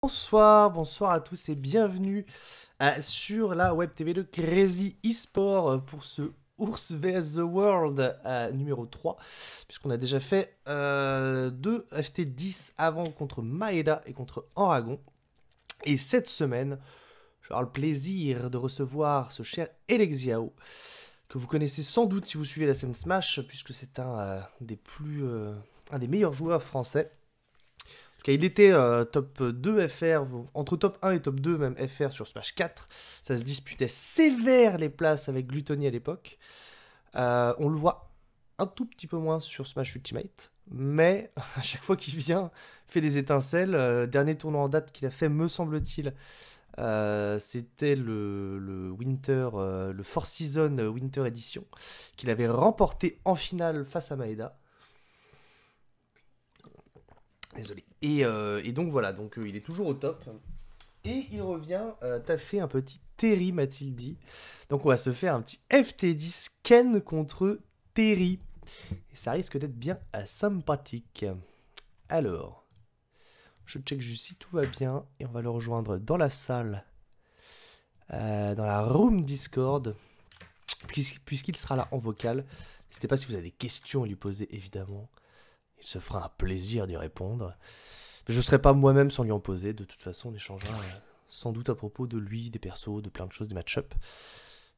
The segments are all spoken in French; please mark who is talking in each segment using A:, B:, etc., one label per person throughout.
A: Bonsoir, bonsoir à tous et bienvenue sur la web TV de Crazy eSport pour ce Ours vs The World numéro 3, puisqu'on a déjà fait deux FT10 avant contre Maeda et contre Enragon. Et cette semaine, je vais avoir le plaisir de recevoir ce cher Elexiao, que vous connaissez sans doute si vous suivez la scène Smash, puisque c'est un des meilleurs joueurs français. Il était top 2 FR, entre top 1 et top 2 même FR sur Smash 4. Ça se disputait sévère les places avec Gluttony à l'époque. On le voit un tout petit peu moins sur Smash Ultimate. Mais à chaque fois qu'il vient, il fait des étincelles. Dernier tournoi en date qu'il a fait, me semble-t-il, c'était le Winter, le Four Seasons Winter Edition, qu'il avait remporté en finale face à Maeda. Désolé. Et donc voilà, donc il est toujours au top. Et il revient taffer un petit Terry, m'a-t-il dit. Donc on va se faire un petit FT10 Ken contre Terry. Et ça risque d'être bien sympathique. Alors, je check juste si tout va bien. Et on va le rejoindre dans la salle. Dans la room Discord. Puisqu'il sera là en vocal. N'hésitez pas si vous avez des questions à lui poser, évidemment. Il se fera un plaisir d'y répondre. Mais je ne serai pas moi-même sans lui en poser. De toute façon, on échangera sans doute à propos de lui, des persos, de plein de choses, des match-up.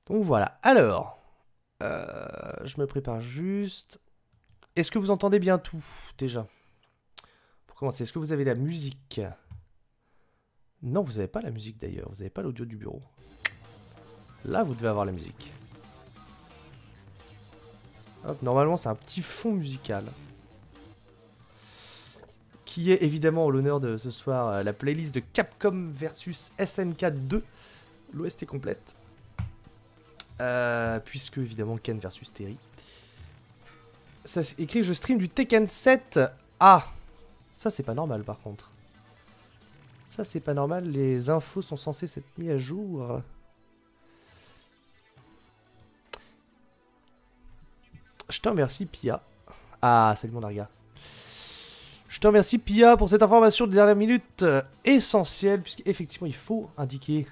A: Donc voilà. Alors, je me prépare juste. Est-ce que vous entendez bien tout, déjà? Pour commencer, est-ce que vous avez la musique? Non, vous n'avez pas la musique d'ailleurs. Vous n'avez pas l'audio du bureau. Là, vous devez avoir la musique. Hop, normalement, c'est un petit fond musical. Qui est évidemment en l'honneur de ce soir la playlist de Capcom versus SNK 2. L'OST complète. Puisque évidemment Ken versus Terry. Ça c'est écrit je stream du Tekken 7. Ah, ça c'est pas normal par contre. Ça c'est pas normal, les infos sont censées s'être mises à jour. Je te remercie Pia. Ah, salut mon Arga. Je te remercie Pia pour cette information de dernière minute essentielle, puisqu'effectivement il faut indiquer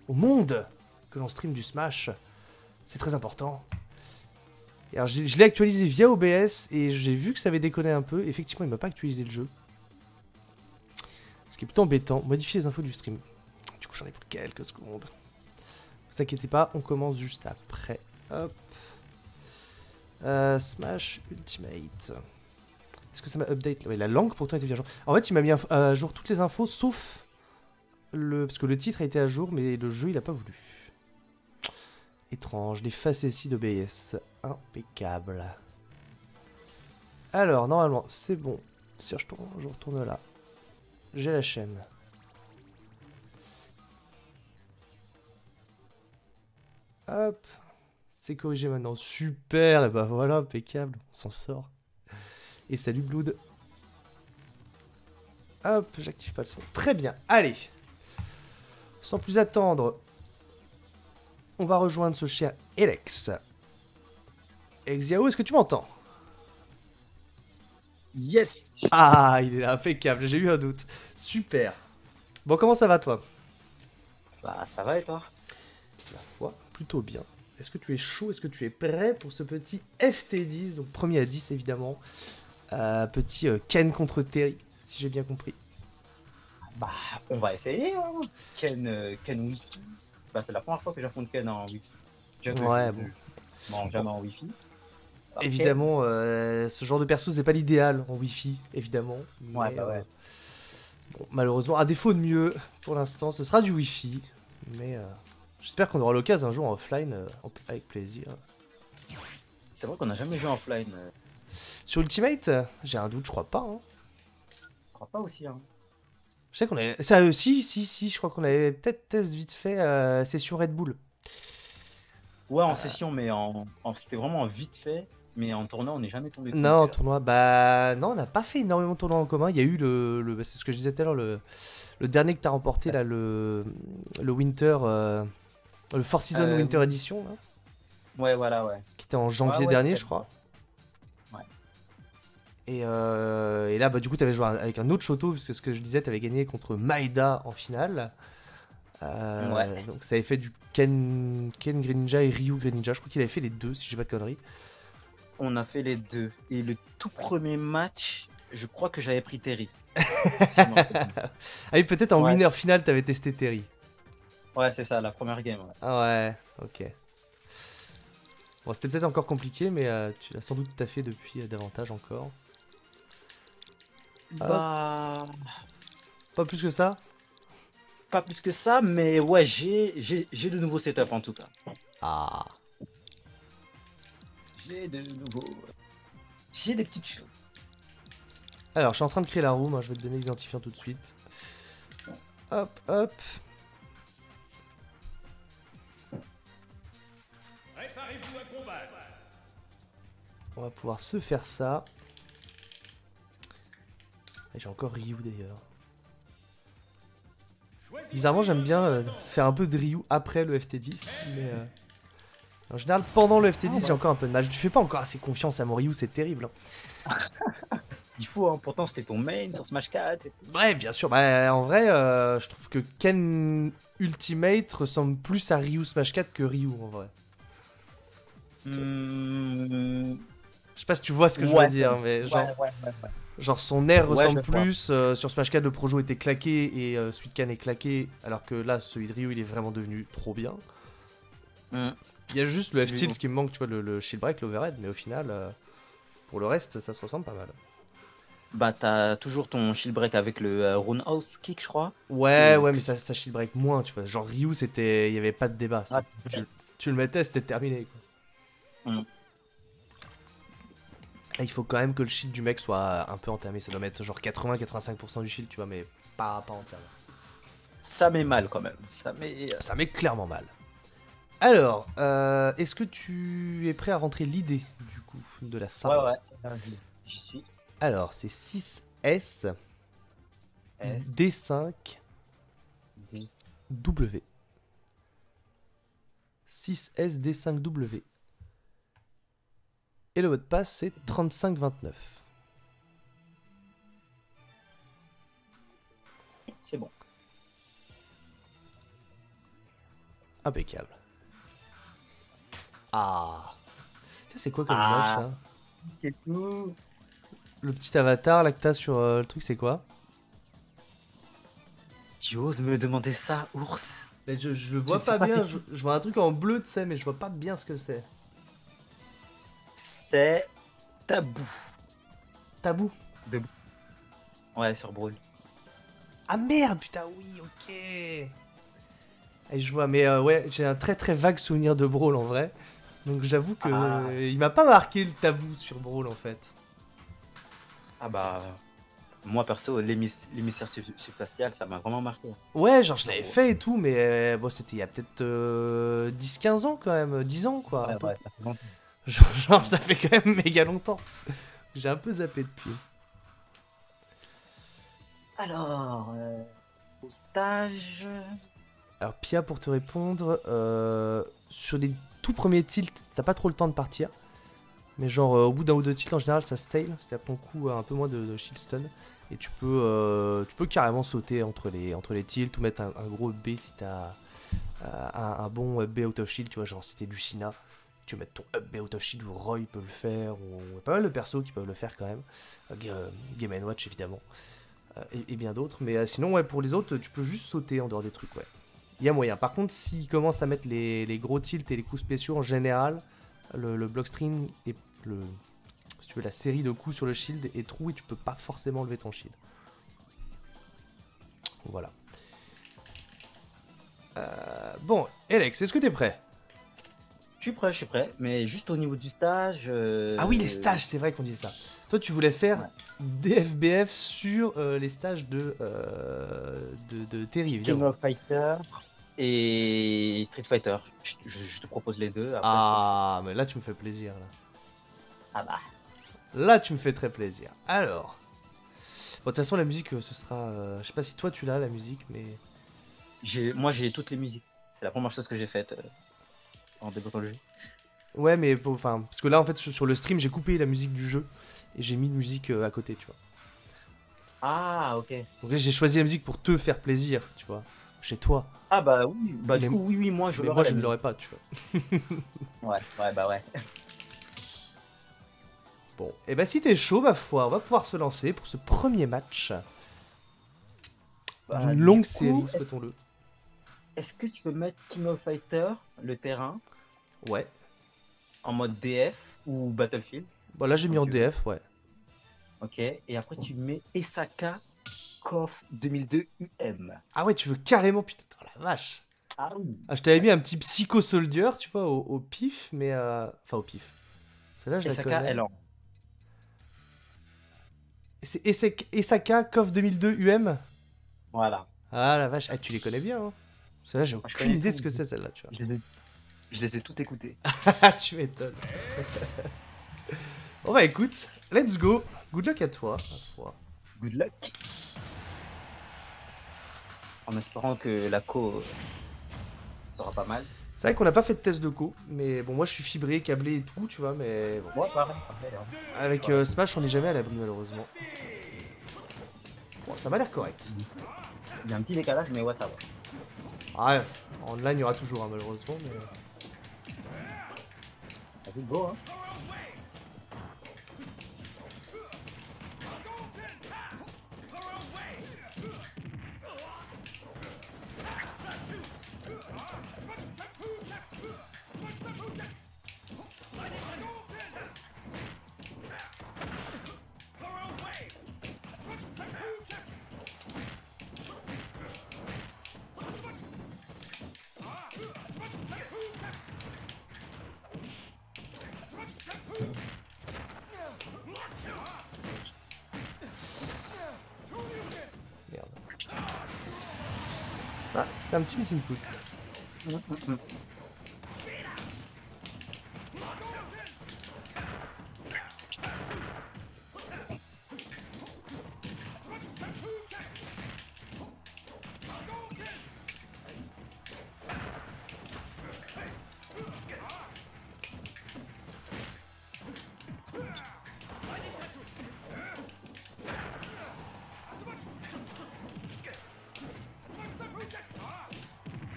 A: au monde que l'on stream du Smash. C'est très important. Et alors je l'ai actualisé via OBS et j'ai vu que ça avait déconné un peu. Effectivement il m'a pas actualisé le jeu. Ce qui est plutôt embêtant. Modifier les infos du stream. Du coup j'en ai pour quelques secondes. Ne vous inquiétez pas, on commence juste après. Hop. Smash Ultimate. Est-ce que ça m'a update? Oui, la langue pourtant était bien à jour. En fait, il m'a mis à jour toutes les infos sauf le... Parce que le titre a été à jour, mais le jeu, il a pas voulu. Étrange, les facéties d'OBS. Impeccable. Alors, normalement, c'est bon. Si je retourne là. J'ai la chaîne. Hop. C'est corrigé maintenant. Super, et bah voilà, impeccable. On s'en sort. Et salut Blood. Hop, j'active pas le son. Très bien, allez. Sans plus attendre, on va rejoindre ce cher Elex. Elexiao, est-ce que tu m'entends?
B: Yes.
A: Ah, il est là, impeccable, j'ai eu un doute. Super. Bon, comment ça va toi?
B: Bah ça va et toi?
A: La foi, plutôt bien. Est-ce que tu es chaud? Est-ce que tu es prêt pour ce petit FT10? Donc premier à 10 évidemment. Petit Ken contre Terry, si j'ai bien compris.
B: Bah on va essayer hein. Ken Wi-Fi. Bah c'est la première fois que j'affronte Ken en Wi-Fi.
A: Ouais, bon.
B: Non, jamais en Wi-Fi. Alors,
A: Évidemment, ce genre de perso c'est pas l'idéal en Wi-Fi, évidemment.
B: Ouais,
A: Mais,
B: bah ouais.
A: bon, malheureusement, à défaut de mieux, pour l'instant, ce sera du Wi-Fi. Mais j'espère qu'on aura l'occasion un jour en offline, avec plaisir.
B: C'est vrai qu'on n'a jamais joué offline.
A: Sur Ultimate, j'ai un doute, je crois pas. Hein.
B: Je crois pas aussi hein.
A: Je sais qu'on avait... Ça, si, je crois qu'on avait peut-être test vite fait session Red Bull.
B: Ouais en session mais c'était vraiment vite fait. Mais en tournoi on n'est jamais tombé dessus.
A: Non, en tournoi, bah non, on n'a pas fait énormément de tournois en commun. Il y a eu bah, c'est ce que je disais tout à l'heure, le dernier que t'as remporté, là, le Winter, le Four Seasons Winter Edition, là,
B: Ouais, voilà, ouais.
A: qui était en janvier
B: Ouais,
A: dernier, je crois.
B: Ouais.
A: Et là, bah, du coup, t'avais joué avec un autre Shoto, parce que ce que je disais, t'avais gagné contre Maeda en finale.
B: Ouais.
A: Donc ça avait fait du Ken Greninja et Ryu Greninja. Je crois qu'il avait fait les deux, si j'ai pas de conneries.
B: On a fait les deux. Et le tout premier match, je crois que j'avais pris Terry. Si je me rappelle bien.
A: Ah oui, peut-être en
B: Ouais.
A: winner final, t'avais testé Terry.
B: Ouais, c'est ça, la première game. Ouais.
A: Ah ouais, ok. Bon, c'était peut-être encore compliqué, mais tu l'as sans doute taffé depuis davantage encore.
B: Bah,
A: Pas plus que ça?
B: pas plus que ça, mais ouais, j'ai de nouveaux setups en tout cas.
A: Ah.
B: J'ai de nouveaux. J'ai des petites choses.
A: Alors, je suis en train de créer la room, hein, je vais te donner l'identifiant tout de suite. Hop, hop.
C: Préparez-vous à combattre.
A: On va pouvoir se faire ça. Et j'ai encore Ryu d'ailleurs. Bizarrement, j'aime bien faire un peu de Ryu après le FT10, mais en général, pendant le FT10, j'ai encore un peu de mal. Je ne fais pas encore assez confiance à mon Ryu, c'est terrible. Hein.
B: Il faut, hein, pourtant c'était ton main sur Smash 4. Et tout.
A: Ouais, bien sûr. Bah, en vrai, je trouve que Ken Ultimate ressemble plus à Ryu Smash 4 que Ryu en vrai.
B: Hmm,
A: Je sais pas si tu vois ce que je veux dire, mais genre,
B: ouais.
A: genre son air
B: Ouais,
A: ressemble
B: je vois.
A: plus. Sur Smash 4, le Projo était claqué et Suican est claqué, alors que là, celui de Ryu, il est vraiment devenu trop bien.
B: Hmm.
A: Il y a juste le
B: Celui-
A: F-Tilt qui me manque, tu vois, le Shield Break, l'Overhead, mais au final, pour le reste, ça se ressemble pas mal.
B: Bah, t'as toujours ton shield break avec le Roundhouse Kick, je crois.
A: Ouais,
B: Que-
A: ouais, mais
B: que-
A: ça Shield Break moins, tu vois. Genre Ryu, c'était, il y avait pas de débat.
B: Ah,
A: Tu le mettais, c'était terminé, quoi.
B: Hmm.
A: Là, il faut quand même que le shield du mec soit un peu entamé. Ça doit mettre genre 80-85% du shield, tu vois, mais pas entièrement.
B: Ça met mal quand même.
A: Ça met clairement mal. Alors, est-ce que tu es prêt à rentrer l'idée, du coup, de la salle?
B: Ouais. Vas-y, j'y suis.
A: Alors, c'est 6S
B: S,
A: D5
B: D.
A: W. 6S D5 W. Et le mot de passe, c'est 3529.
B: C'est bon.
A: Impeccable. Ah. Ça, c'est quoi comme
B: Ah.
A: image, ça?
B: C'est tout.
A: Le petit avatar, là, que t'as sur le truc, c'est quoi?
B: Tu oses me demander ça, ours?
A: Mais je le vois
B: Je sais
A: pas
B: pas
A: bien.
B: c'est
A: Je vois un truc en bleu, tu sais, mais je vois pas bien ce que c'est.
B: C'est tabou.
A: Tabou.
B: Ouais, sur Brawl.
A: Ah merde, putain, oui, ok. Et je vois, mais ouais, j'ai un très très vague souvenir de Brawl en vrai. Donc j'avoue que
B: Ah.
A: il m'a pas marqué le tabou sur Brawl en fait.
B: Ah bah. Moi perso, l'émissaire subspatial, ça m'a vraiment marqué.
A: Ouais, genre je l'avais fait et tout, mais bon, c'était il y a peut-être 10-15 ans quand même, 10 ans quoi. un peu.
B: ça fait longtemps.
A: Genre, ça fait quand même méga longtemps. J'ai un peu zappé depuis.
B: Alors, au stage.
A: Alors Pia, pour te répondre, sur les tout premiers tilts, t'as pas trop le temps de partir. Mais genre au bout d'un ou deux tilts en général ça stale, c'est-à-dire ton coup a un peu moins de shield stun. Et tu peux carrément sauter entre les tilts ou mettre un gros B si t'as un bon up B out of shield, tu vois, genre si t'es Lucina, tu peux mettre ton up B out of shield ou Roy peut le faire, ou y a pas mal de persos qui peuvent le faire quand même. Game & Watch évidemment, et bien d'autres. Mais sinon ouais, pour les autres tu peux juste sauter en dehors des trucs, ouais. Il y a moyen. Par contre, s'ils commencent à mettre les gros tilts et les coups spéciaux en général, le block string et si tu veux, la série de coups sur le shield est trou et tu peux pas forcément lever ton shield. Voilà. Bon, Alex, est-ce que t'es prêt?
B: Je suis prêt, mais juste au niveau du stage.
A: Ah oui, les stages, c'est vrai qu'on dit ça. Toi, tu voulais faire
B: Ouais.
A: DFBF sur les stages de Terry,
B: King
A: évidemment.
B: of Fighter et Street Fighter. Je te propose les deux. Après,
A: Ah, mais là, tu me fais plaisir. Là.
B: Ah bah.
A: Là, tu me fais très plaisir. Alors. Bon, de toute façon, la musique, ce sera. Je sais pas si toi, tu l'as, la musique, mais.
B: Moi, j'ai toutes les musiques. C'est la première chose que j'ai faite en débutant le jeu.
A: Ouais, mais enfin, parce que là, en fait, sur le stream, j'ai coupé la musique du jeu et j'ai mis une musique à côté, tu vois.
B: Ah, ok.
A: Donc là, j'ai choisi la musique pour te faire plaisir, tu vois, chez toi.
B: Ah, bah oui. Bah,
A: Mais-
B: du coup, oui, moi, je
A: Mais
B: l'aurais.
A: moi, je
B: la
A: ne
B: musique.
A: l'aurais pas, tu vois.
B: Ouais, bah ouais.
A: Bon, et bah si t'es chaud, ma foi, on va pouvoir se lancer pour ce premier match
B: Bah,
A: d'une
B: du
A: longue
B: coup,
A: série, souhaitons-le.
B: Est-ce que tu peux mettre King of Fighter, le terrain,
A: Ouais.
B: en mode DF ou Battlefield?
A: Bon, là, j'ai mis
B: Comme
A: en
B: tu veux.
A: DF, ouais.
B: Ok. Et après, tu mets Esaka KOF 2002 UM.
A: Ah ouais, tu veux carrément, putain, oh la vache.
B: Ah oui.
A: Ah, je t'avais mis un petit Psycho Soldier, tu vois, au pif, mais... Enfin, au pif. Celle-là, je la
B: Esaka
A: connais.
B: Elan.
A: C'est Esaka KOF 2002 UM.
B: Voilà.
A: Ah la vache, ah, tu les connais bien, hein. Celle-là, j'ai
B: je
A: aucune
B: connais
A: idée de
B: tout.
A: ce que c'est, celle-là, tu vois.
B: Je les ai toutes écoutées.
A: Ah, tu m'étonnes. Bon bah écoute, let's go. Good luck à toi, ma foi.
B: Good luck. En espérant que la co sera pas mal.
A: C'est vrai qu'on n'a pas fait de test de co, mais bon, moi je suis fibré, câblé et tout, tu vois, mais bon.
B: Moi, pareil. Hein.
A: Avec Smash, on n'est jamais à l'abri, malheureusement. Bon, ça m'a l'air correct.
B: Il y a un petit décalage, mais ouais, ça va.
A: Ah ouais, en online, il y aura toujours, hein, malheureusement, mais...
B: Ça fait beau, hein.
A: Merde. Ça, c'était un petit miss input.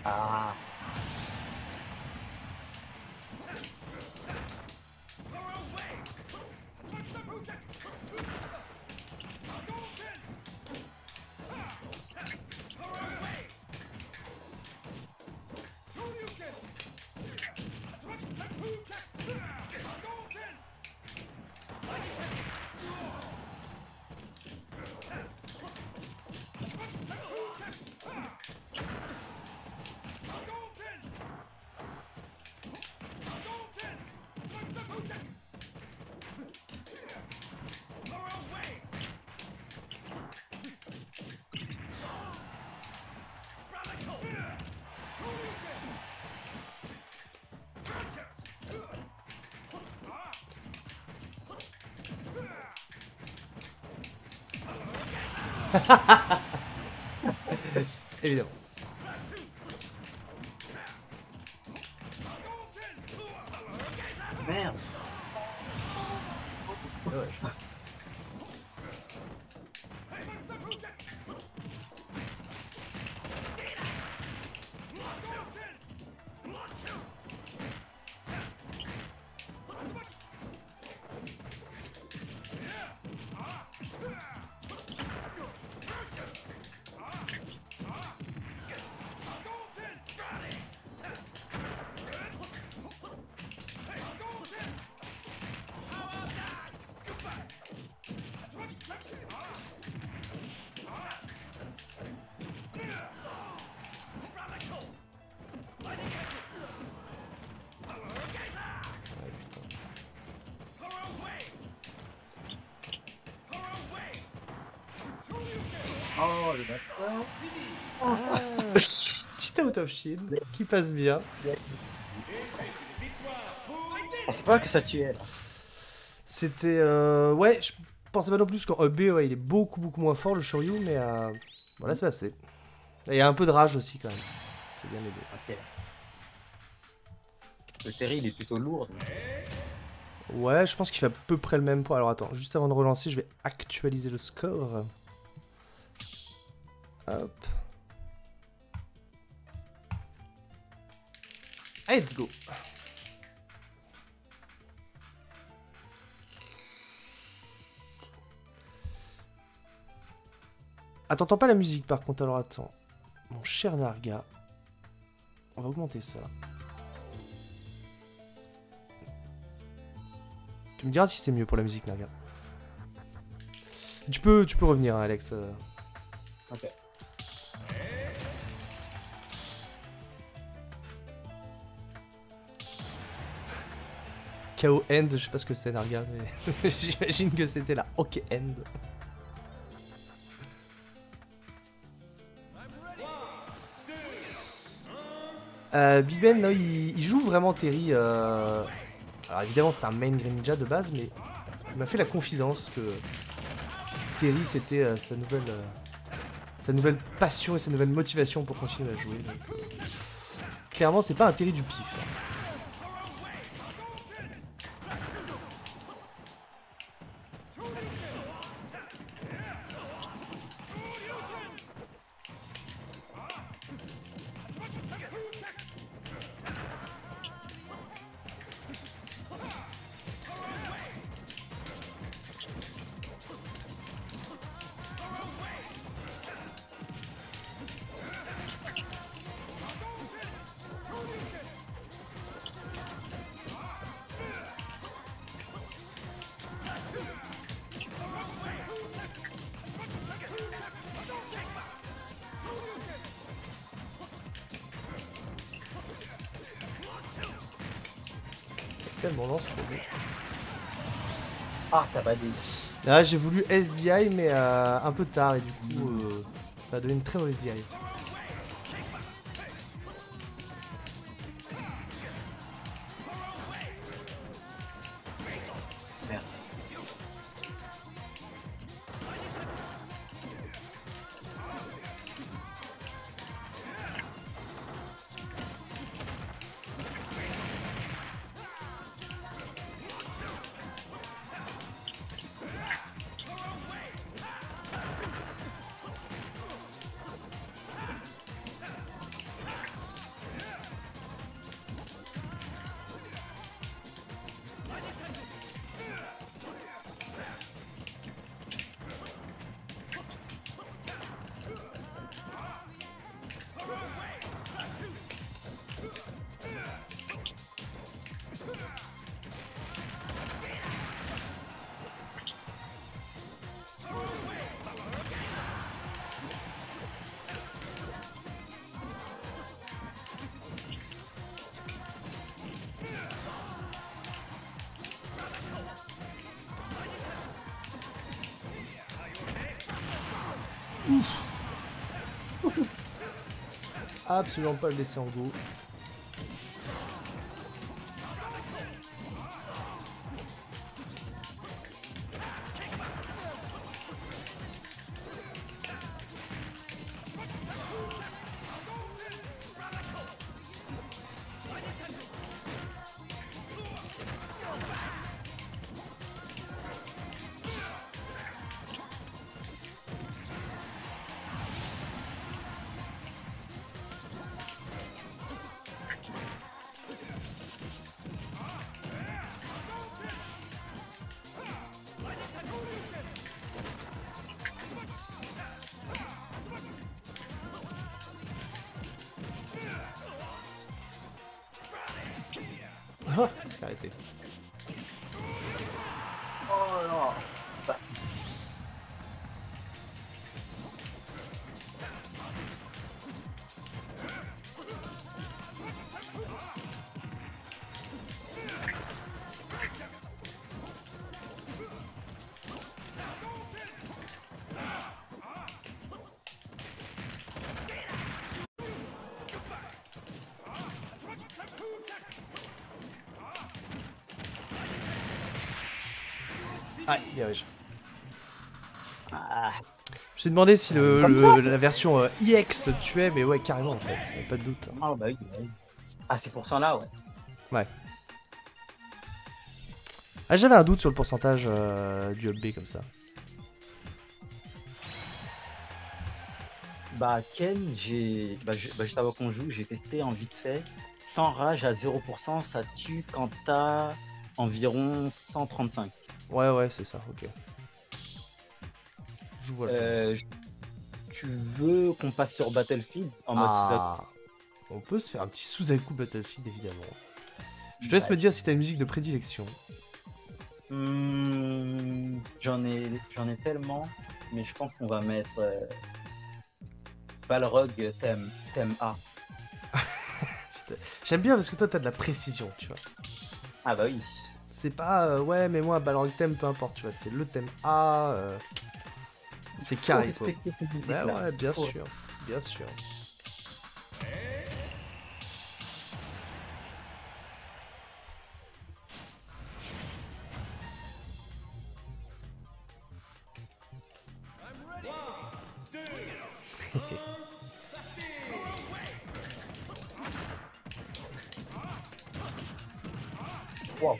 B: Ah.
A: Évidemment.
B: Merde.
A: Ouais.
B: Oh, le bâtard.
A: Petit out of shield qui passe bien.
B: On sait pas que ça tuait, là.
A: C'était... Ouais, je pensais pas non plus, parce qu'en EB, ouais, il est beaucoup moins fort, le Shoryu, mais... Voilà, c'est passé. Et il y a un peu de rage aussi, quand même. C'est bien aidé.
B: Ok. Le Terry, il est plutôt lourd. Donc...
A: Ouais, je pense qu'il fait à peu près le même poids. Alors attends, juste avant de relancer, je vais actualiser le score. Hop. Allez, let's go. Ah, t'entends pas la musique par contre, alors attends. Mon cher Narga. On va augmenter ça. Tu me diras si c'est mieux pour la musique, Narga. Tu peux revenir, hein, Alex.
B: Ok.
A: KO End, je sais pas ce que c'est, Narga, mais j'imagine que c'était la OK End. Big Ben, non, il joue vraiment Terry. Alors évidemment, c'est un main Greninja de base, mais il m'a fait la confidence que Terry, c'était sa nouvelle passion et sa nouvelle motivation pour continuer à jouer. Donc, clairement, c'est pas un Terry du pif. Tellement lance pour lui.
B: Ah, t'as pas dit.
A: Là, j'ai voulu SDI, mais un peu tard, et du coup, ça a donné une très mauvaise SDI.
B: Merde.
A: Absolument pas le laisser en go. Oh, il s'est arrêté.
B: Oh non.
A: Ah, bien riche.
B: Ah,
A: Je me suis demandé si la version EX tuait, mais ouais, carrément en fait, y a pas de doute.
B: ah bah oui, bah oui. Ah, c'est pour ça là, ouais.
A: Ouais. Ah, j'avais un doute sur le pourcentage du up B comme ça.
B: Bah, Ken, juste avant qu'on joue, j'ai testé en vite fait. Sans rage à 0%, ça tue quand t'as environ 135.
A: Ouais, c'est ça, ok. Je vois.
B: Tu veux qu'on passe sur Battlefield en mode
A: Ah, on peut se faire un petit Suzaku Battlefield, évidemment. Je te laisse me dire si t'as une musique de prédilection.
B: J'en ai tellement, mais je pense qu'on va mettre Balrog thème A.
A: J'aime bien parce que toi t'as de la précision, tu vois.
B: Ah bah oui.
A: C'est pas ouais, mais moi Balrog thème, peu importe, tu vois, c'est le thème A. C'est carré quoi. Bah ouais, bien sûr, bien sûr.
B: Wow.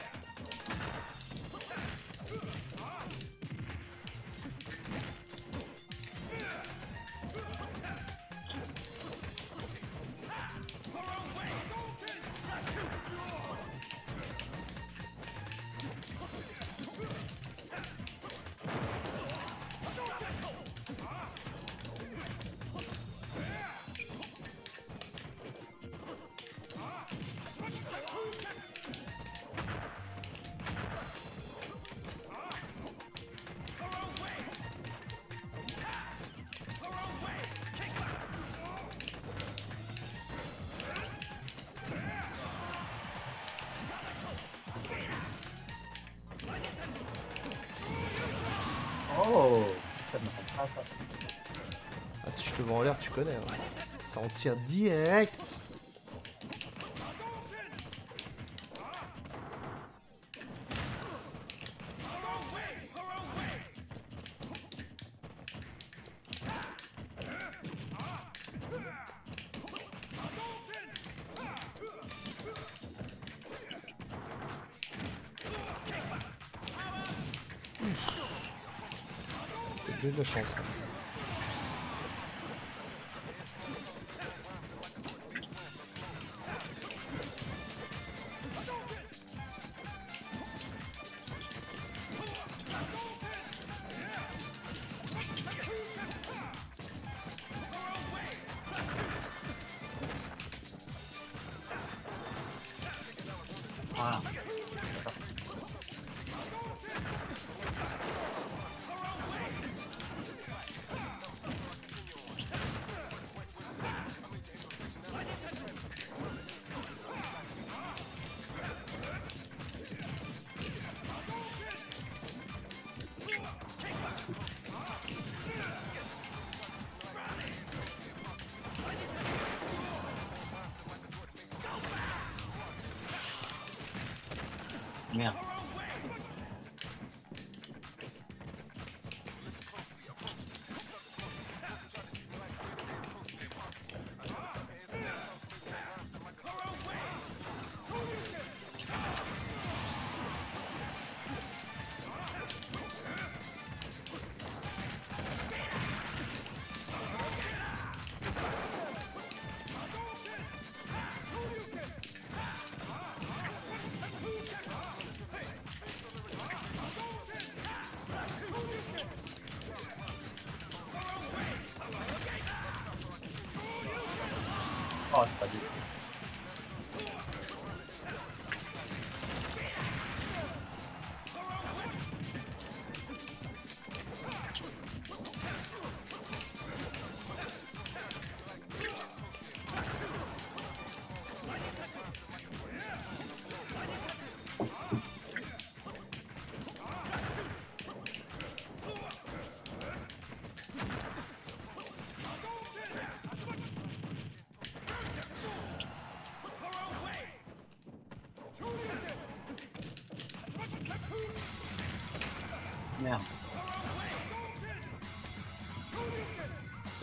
B: Oh, ça me semble pas ça.
A: Ah, si je te vois en l'air, tu connais. Hein. Ça en tire direct. T'as de la chance. Hein.
B: Ah. Merde. Oh, c'est pas du tout. Merde.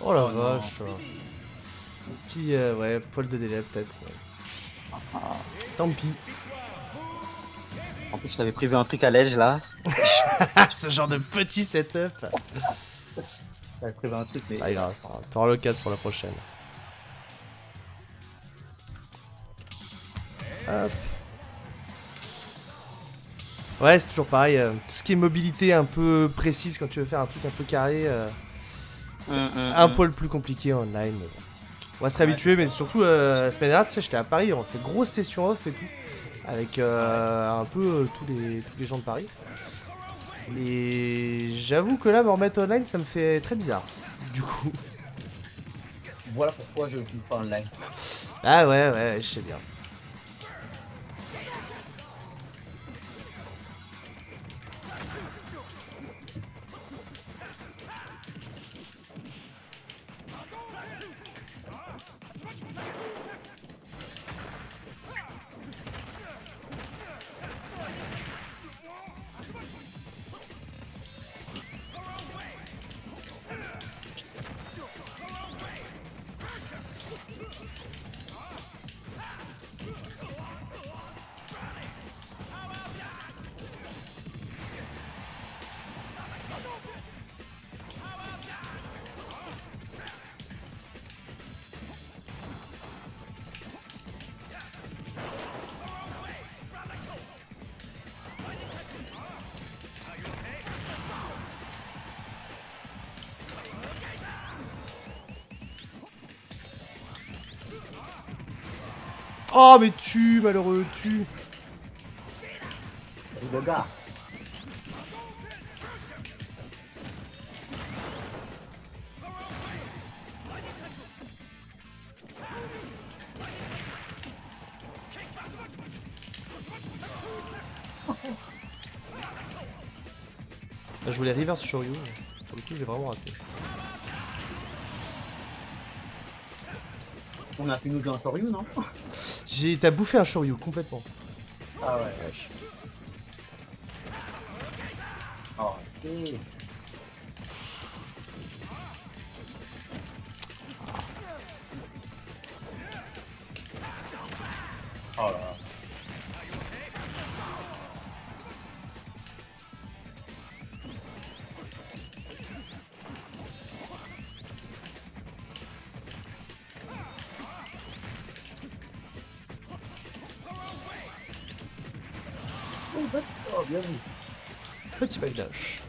A: Oh la
B: Oh non.
A: vache. Un petit ouais, poil de délai peut-être. Ouais. Tant pis.
B: En plus, je t'avais prévu un truc à l'edge là.
A: Ce genre de petit setup.
B: J'avais prévu un truc, mais.
A: Ah, grave, t'auras l'occasion pour la prochaine. Hop. Ouais, c'est toujours pareil. Tout ce qui est mobilité un peu précise quand tu veux faire un truc un peu carré, c'est un poil plus compliqué en online. Mais bon. On va se réhabituer, mais surtout la semaine dernière, tu sais, j'étais à Paris, on fait grosse session off et tout. Avec un peu tous les gens de Paris. Et j'avoue que là, me remettre online, ça me fait très bizarre. Du coup.
B: Voilà pourquoi je ne joue pas online.
A: Ah ouais, je sais bien. Oh mais tu, malheureux, tu.
B: Le gars.
A: Je voulais reverse Shoryu, pour le coup j'ai vraiment raté.
B: On a pu nous dire un Shoryu, non?
A: T'as bouffé un Shoryu complètement.
B: Ah ouais, wesh. Oh, ok. Oh là là. Oh, bien vu.
A: Petit backdash.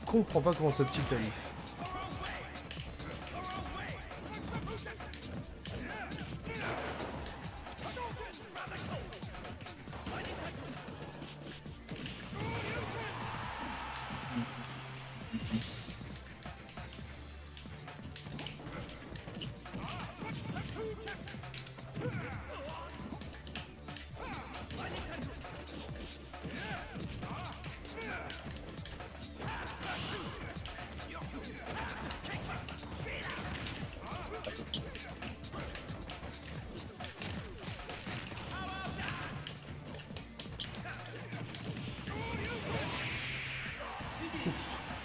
A: Je comprends pas comment ce petit qualif.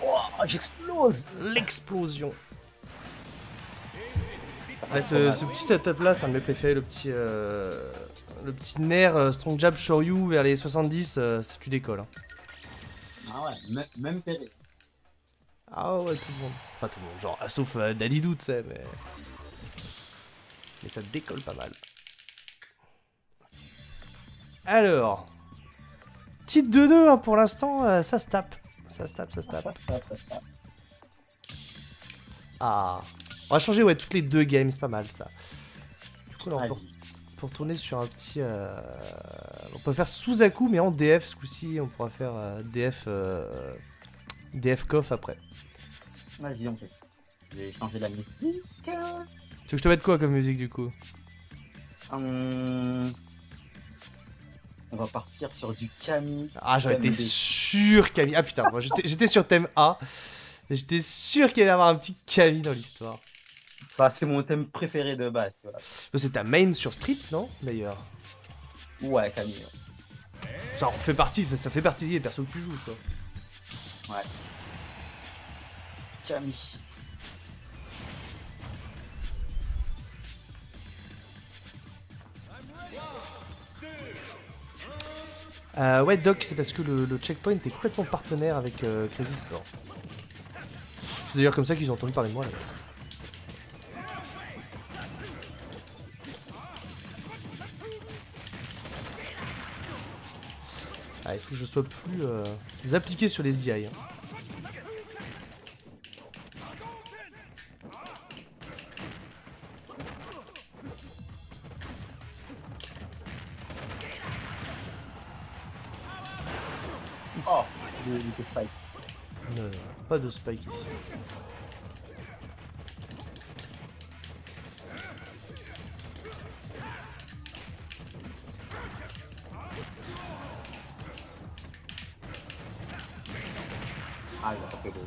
B: Oh, j'explose.
A: L'explosion. Ouais, ce petit setup là, c'est un de mes préférés, le petit Nair Strong Jab Shoryu vers les 70, tu décolles. Hein.
B: Ah ouais, même Terry.
A: Ah ouais, tout le monde. Enfin tout le monde, genre, sauf Dadidou, tu sais, mais... Mais ça décolle pas mal. Alors... Petite 2-2 hein, pour l'instant, ça se tape. Ça se tape. Ah... On va changer ouais, toutes les 2 games, c'est pas mal ça. Du coup là on peut retourner sur un petit... On peut faire Suzaku mais en DF ce coup-ci, on pourra faire DF Koff après.
B: Vas-y, on fait. Je vais changer la musique.
A: Tu veux que je te mette quoi comme musique du coup?
B: On va partir sur du Camille.
A: Ah j'aurais été sûr Camille. Ah putain, moi j'étais sur thème A. J'étais sûr qu'il allait y avoir un petit Camille dans l'histoire.
B: Bah, c'est mon thème préféré de base, tu vois.
A: C'est ta main sur Street, non? D'ailleurs.
B: Ouais, Camille.
A: Ça en fait partie, ça fait partie des persos que tu joues, quoi.
B: Ouais. Camille.
A: Ouais, Doc, c'est parce que le checkpoint est complètement partenaire avec Crazy Sport. C'est d'ailleurs comme ça qu'ils ont entendu parler de moi, là. Ah, il faut que je sois plus appliqué sur les SDI. Hein.
B: Oh, le spike.
A: Non, pas de spike ici.
B: Ah, il a pas fait beau.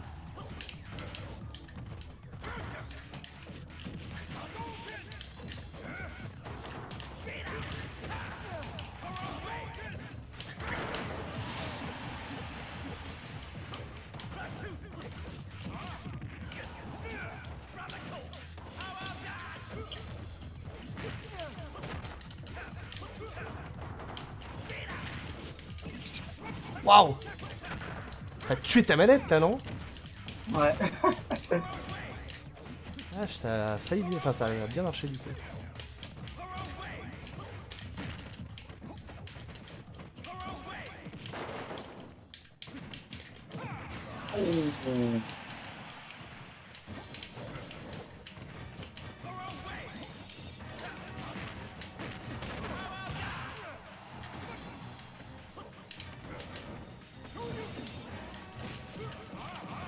A: Waouh! T'as tué ta manette, là, non?
B: Ouais.
A: Ah, ça a failli bien, enfin, ça a bien marché, du coup.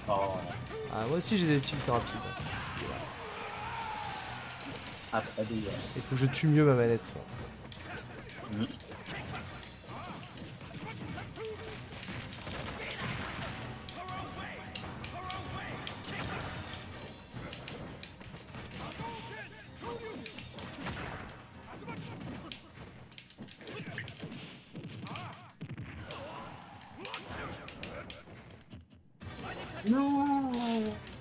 B: Oh.
A: Ah, moi aussi, j'ai des tilts rapides.
B: Ah, pas de...
A: Il faut que je tue mieux ma manette.
B: Mhm. Non.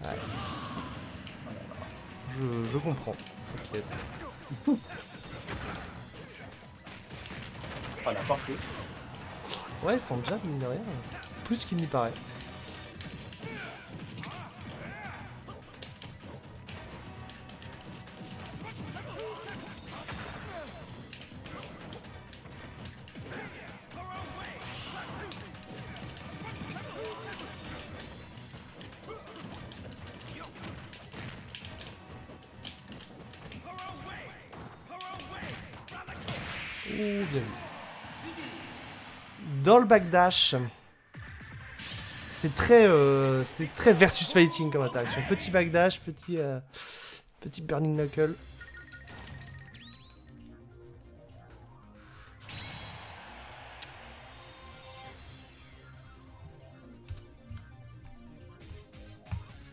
A: Ouais. Je comprends. T'inquiète.
B: Oh, la portée.
A: Ouais, sans jab, mine de rien. Plus qu'il n'y paraît. Ouh, bien vu. Dans le backdash, c'est très, c'était très versus fighting comme interaction. Petit backdash, petit burning knuckle.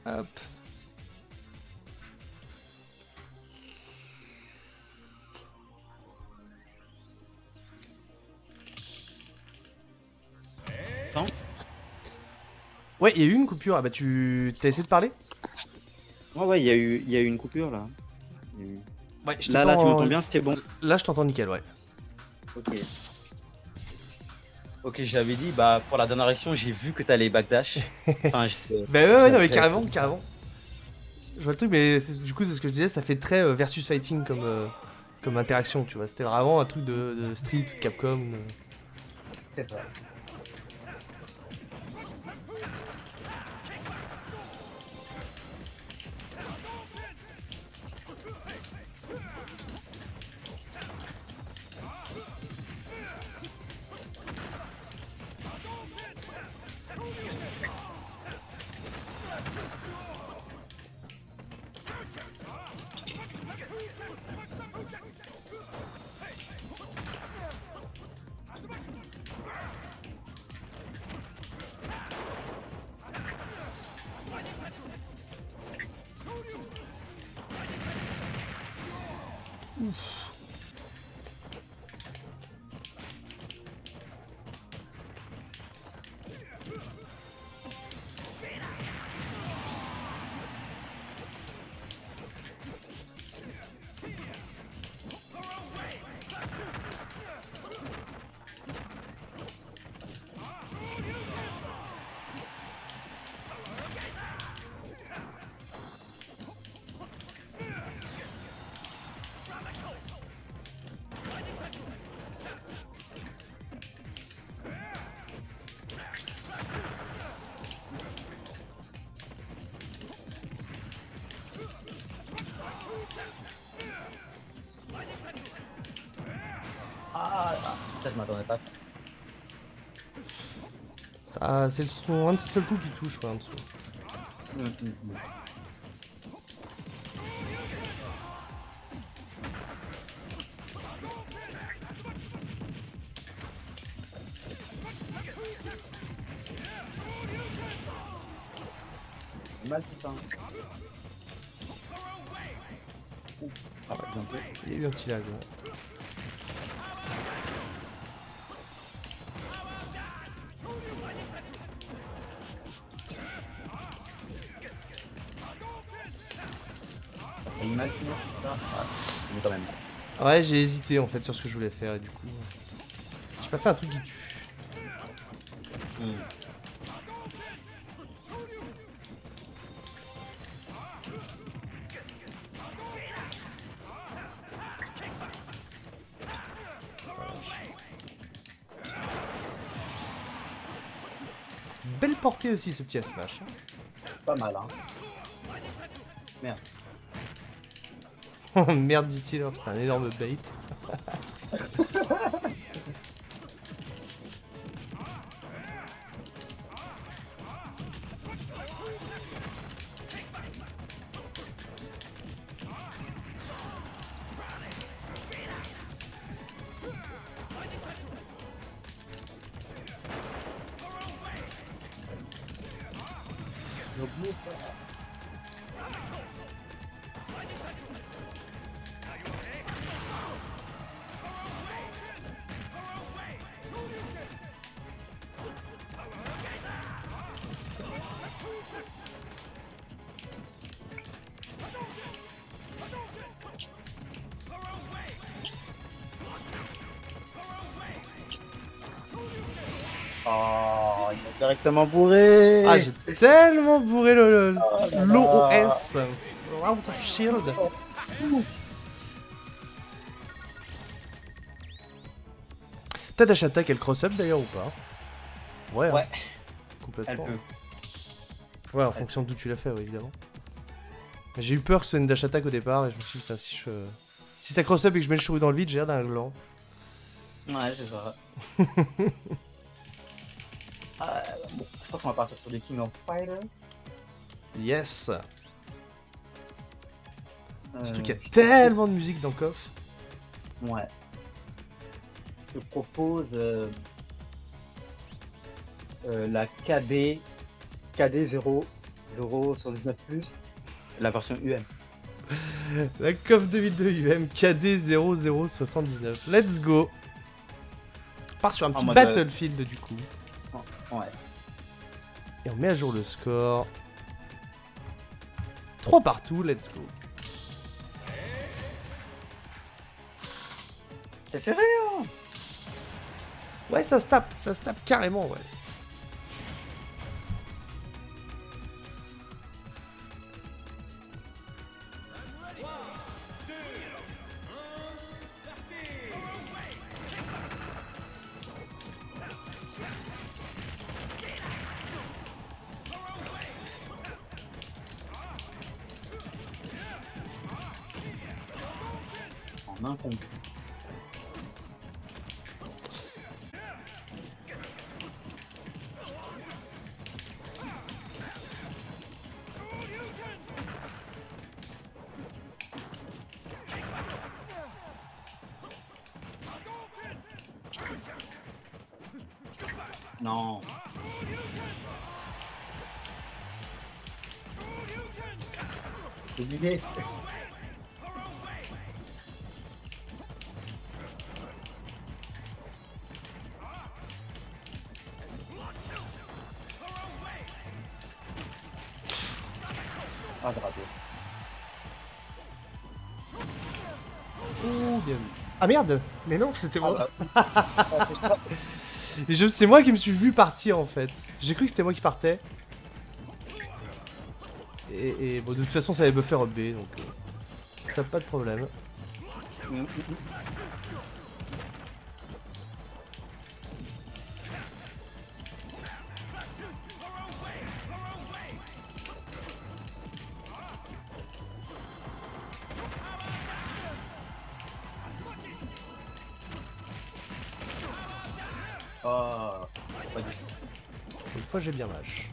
A: Hop.
B: Non.
A: Ouais, il y a eu une coupure. Ah bah tu t'as essayé de parler?
B: Ouais, il y a eu une coupure là. Il y a eu-
A: Ouais, je
B: Là, tu m'entends bien, c'était bon.
A: Là, je t'entends nickel, ouais.
B: Ok. Ok, j'avais dit, bah pour la dernière action, j'ai vu que t'allais backdash. Enfin,
A: Bah ouais, non mais carrément, carrément. Je vois le truc, mais du coup, c'est ce que je disais, ça fait très versus fighting comme interaction, tu vois. C'était vraiment un truc de Street ou de Capcom.
B: C'est ça. Ça, je m'attendais pas.
A: Ça, c'est un de ses seuls coups qui touche, ouais, en dessous.
B: Mal tout ça. Ah ouais, bien joué.
A: Il y a eu un petit lag, ouais.
B: Et il m'a fini ça. Ah, mais quand même.
A: Ouais, j'ai hésité en fait sur ce que je voulais faire et du coup... J'ai pas fait un truc qui tue. Belle portée aussi ce petit smash.
B: Pas mal, hein. Merde.
A: Oh merde, dit-il, alors c'est un énorme bait.
B: Oh, il m'a directement bourré.
A: Ah, j'ai tellement bourré l'OS. Out of Shield. T'as Dash Attack et le cross-up d'ailleurs ou pas? Ouais,
B: Ouais,
A: hein, complètement.
B: elle peut.
A: Ouais, en fonction d'où tu l'as fait, ouais, évidemment. J'ai eu peur que ce soit une Dash Attack au départ et je me suis dit, putain, si ça cross-up et que je mets le cheveu dans le vide, j'ai l'air d'un gland.
B: Ouais, c'est ça. Bon, je crois qu'on va partir sur du King of Fighters.
A: Yes. Surtout qu'il y a tellement de musique dans KOF.
B: Ouais. Je propose la KD 079+, la version UM.
A: La KOF 2002 UM KD 0079. Let's go. On part sur un petit
B: mode,
A: Battlefield du coup.
B: Ouais.
A: Et on met à jour le score. 3 partout, let's go.
B: C'est serré, hein.
A: Ouais, ça se tape carrément, ouais.
B: En main compte. Non. C'est l'idée. Ah, j'ai raté.
A: Oh, bien vu. Ah merde! Mais non, c'était moi.
B: Ah,
A: C'est moi qui me suis vu partir en fait. J'ai cru que c'était moi qui partais. Et bon, de toute façon, ça avait buffé up B, donc ça pas de problème.
B: Oh, pas du tout.
A: Une fois, j'ai bien lâche.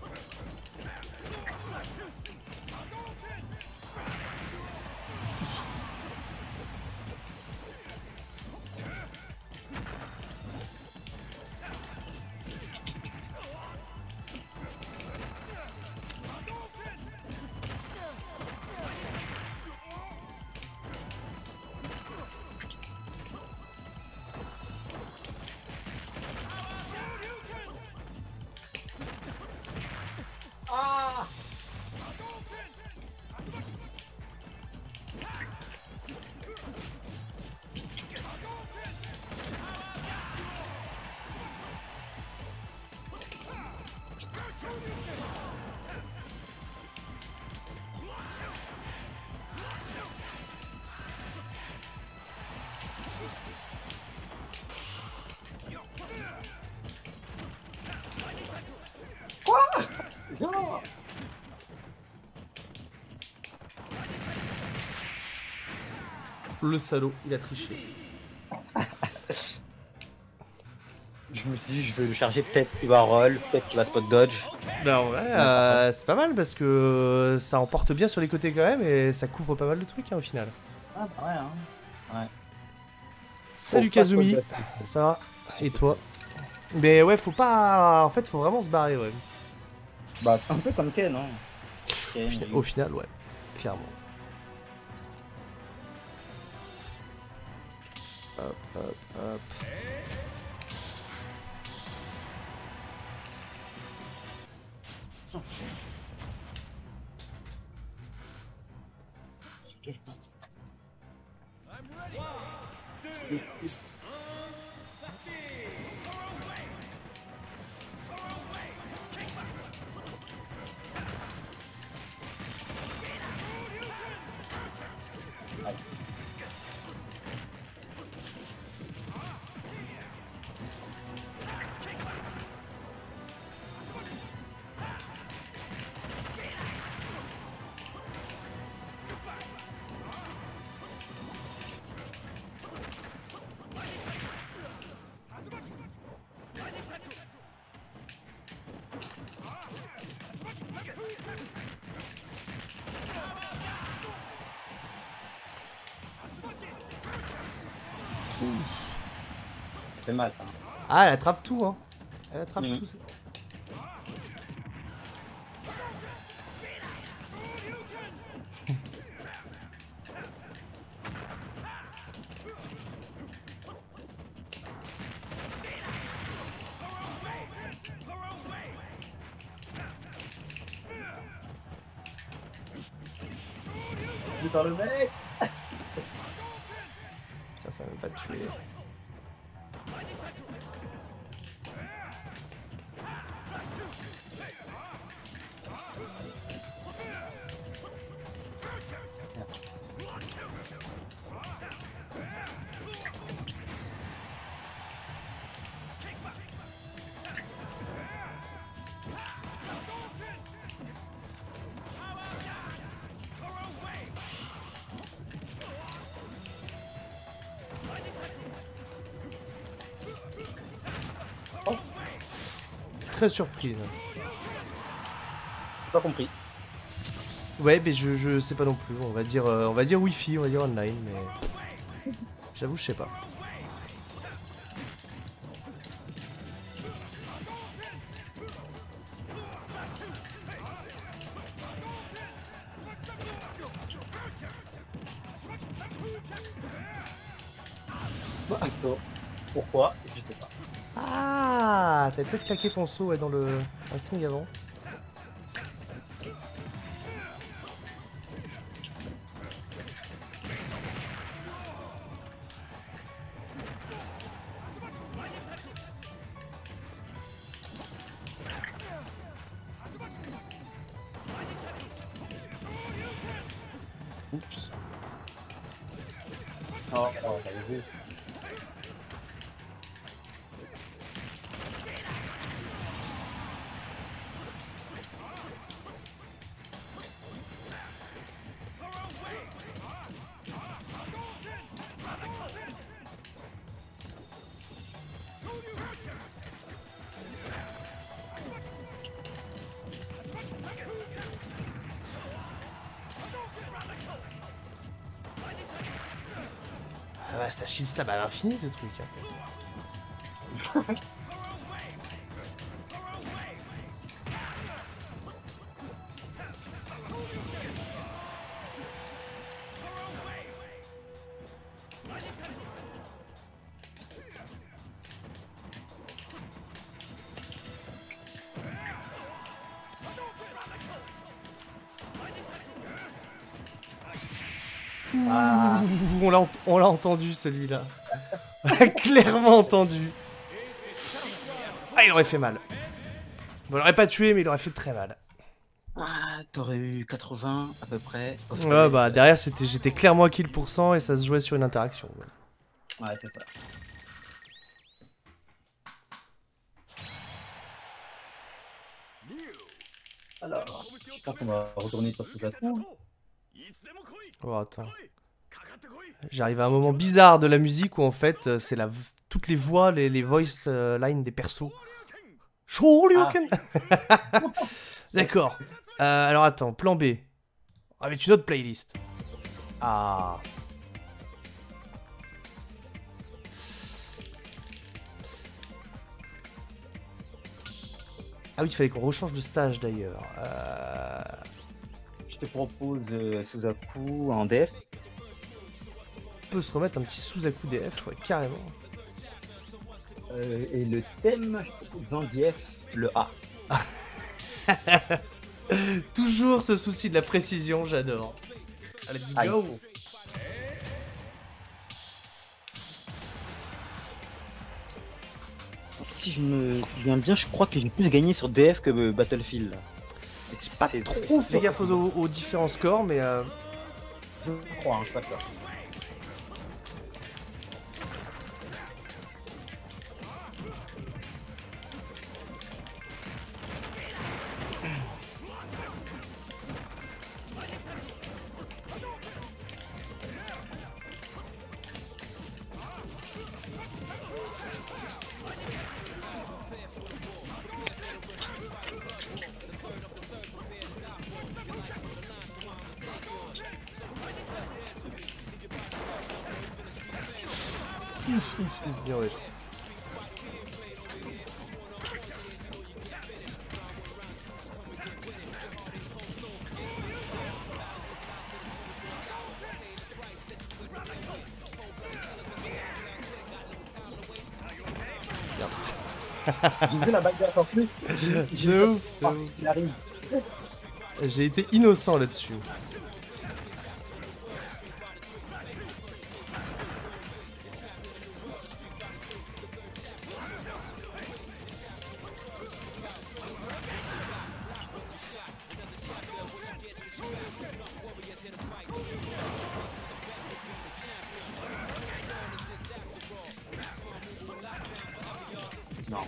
B: Non.
A: Le salaud, il a triché.
B: Je me suis dit, je vais le charger, peut-être qu'il va roll, peut-être qu'il va spot dodge.
A: Bah ouais, c'est pas mal parce que ça emporte bien sur les côtés quand même et ça couvre pas mal de trucs hein, au final.
B: Ah, bah ouais, hein. Ouais.
A: Salut
B: Faut pas
A: Kazumi,
B: spot
A: ça va? Et toi? Mais ouais, faut pas. En fait, faut vraiment se barrer, ouais.
B: Bah, un peu comme Ken, hein. Ken,
A: Au final, ouais, clairement. Hop, hop, hop.
B: C'est quel? Ça fait mal, ça.
A: Ah, elle attrape tout, hein. Elle attrape
B: Mhm.
A: tout.
B: Putain, le mec!
A: Ça va pas te tuer. Très surprise.
B: J'ai pas compris.
A: Ouais, mais je sais pas non plus. On va dire Wi-Fi, on va dire online, mais j'avoue, je sais pas.
B: Pourquoi? Je sais pas.
A: Ah, t'as peut-être claqué ton saut ouais, dans le string avant. Oups.
B: Oh, j'avais vu.
A: Ah ouais, ça shield stab à l'infini ce truc. Hein.
B: Ah,
A: On l'a entendu celui-là. On l'a clairement entendu. Ah, il aurait fait mal. Bon, il l'aurait pas tué, mais il aurait fait très mal.
B: t'aurais eu 80 à peu près.
A: Ouais, bah derrière, j'étais clairement à kill % et ça se jouait sur une interaction.
B: Ouais, c'est ça. Alors, je pense qu'on va retourner sur Suzaku.
A: Oh, attends. J'arrive à un moment bizarre de la musique où en fait, c'est toutes les voix, les voice lines des persos. Shoryuken. D'accord. Alors attends, plan B. Avec une autre playlist. Ah. Ah oui, il fallait qu'on rechange de stage d'ailleurs.
B: Je te propose Suzaku en DF.
A: On peut se remettre un petit Suzaku DF, ouais, carrément.
B: Et le thème, je te propose Zangief, le A.
A: Toujours ce souci de la précision, j'adore. Let's go.
B: Si je me souviens bien, je crois que j'ai plus gagné sur DF que Battlefield.
A: Pas trop fait gaffe aux différents scores, mais
B: Je crois, hein, je suis pas sûr.
A: bien ouais.
B: J'ai vu la bagarre en plus.
A: De ouf.
B: Il arrive.
A: J'ai été innocent là-dessus.
B: Non.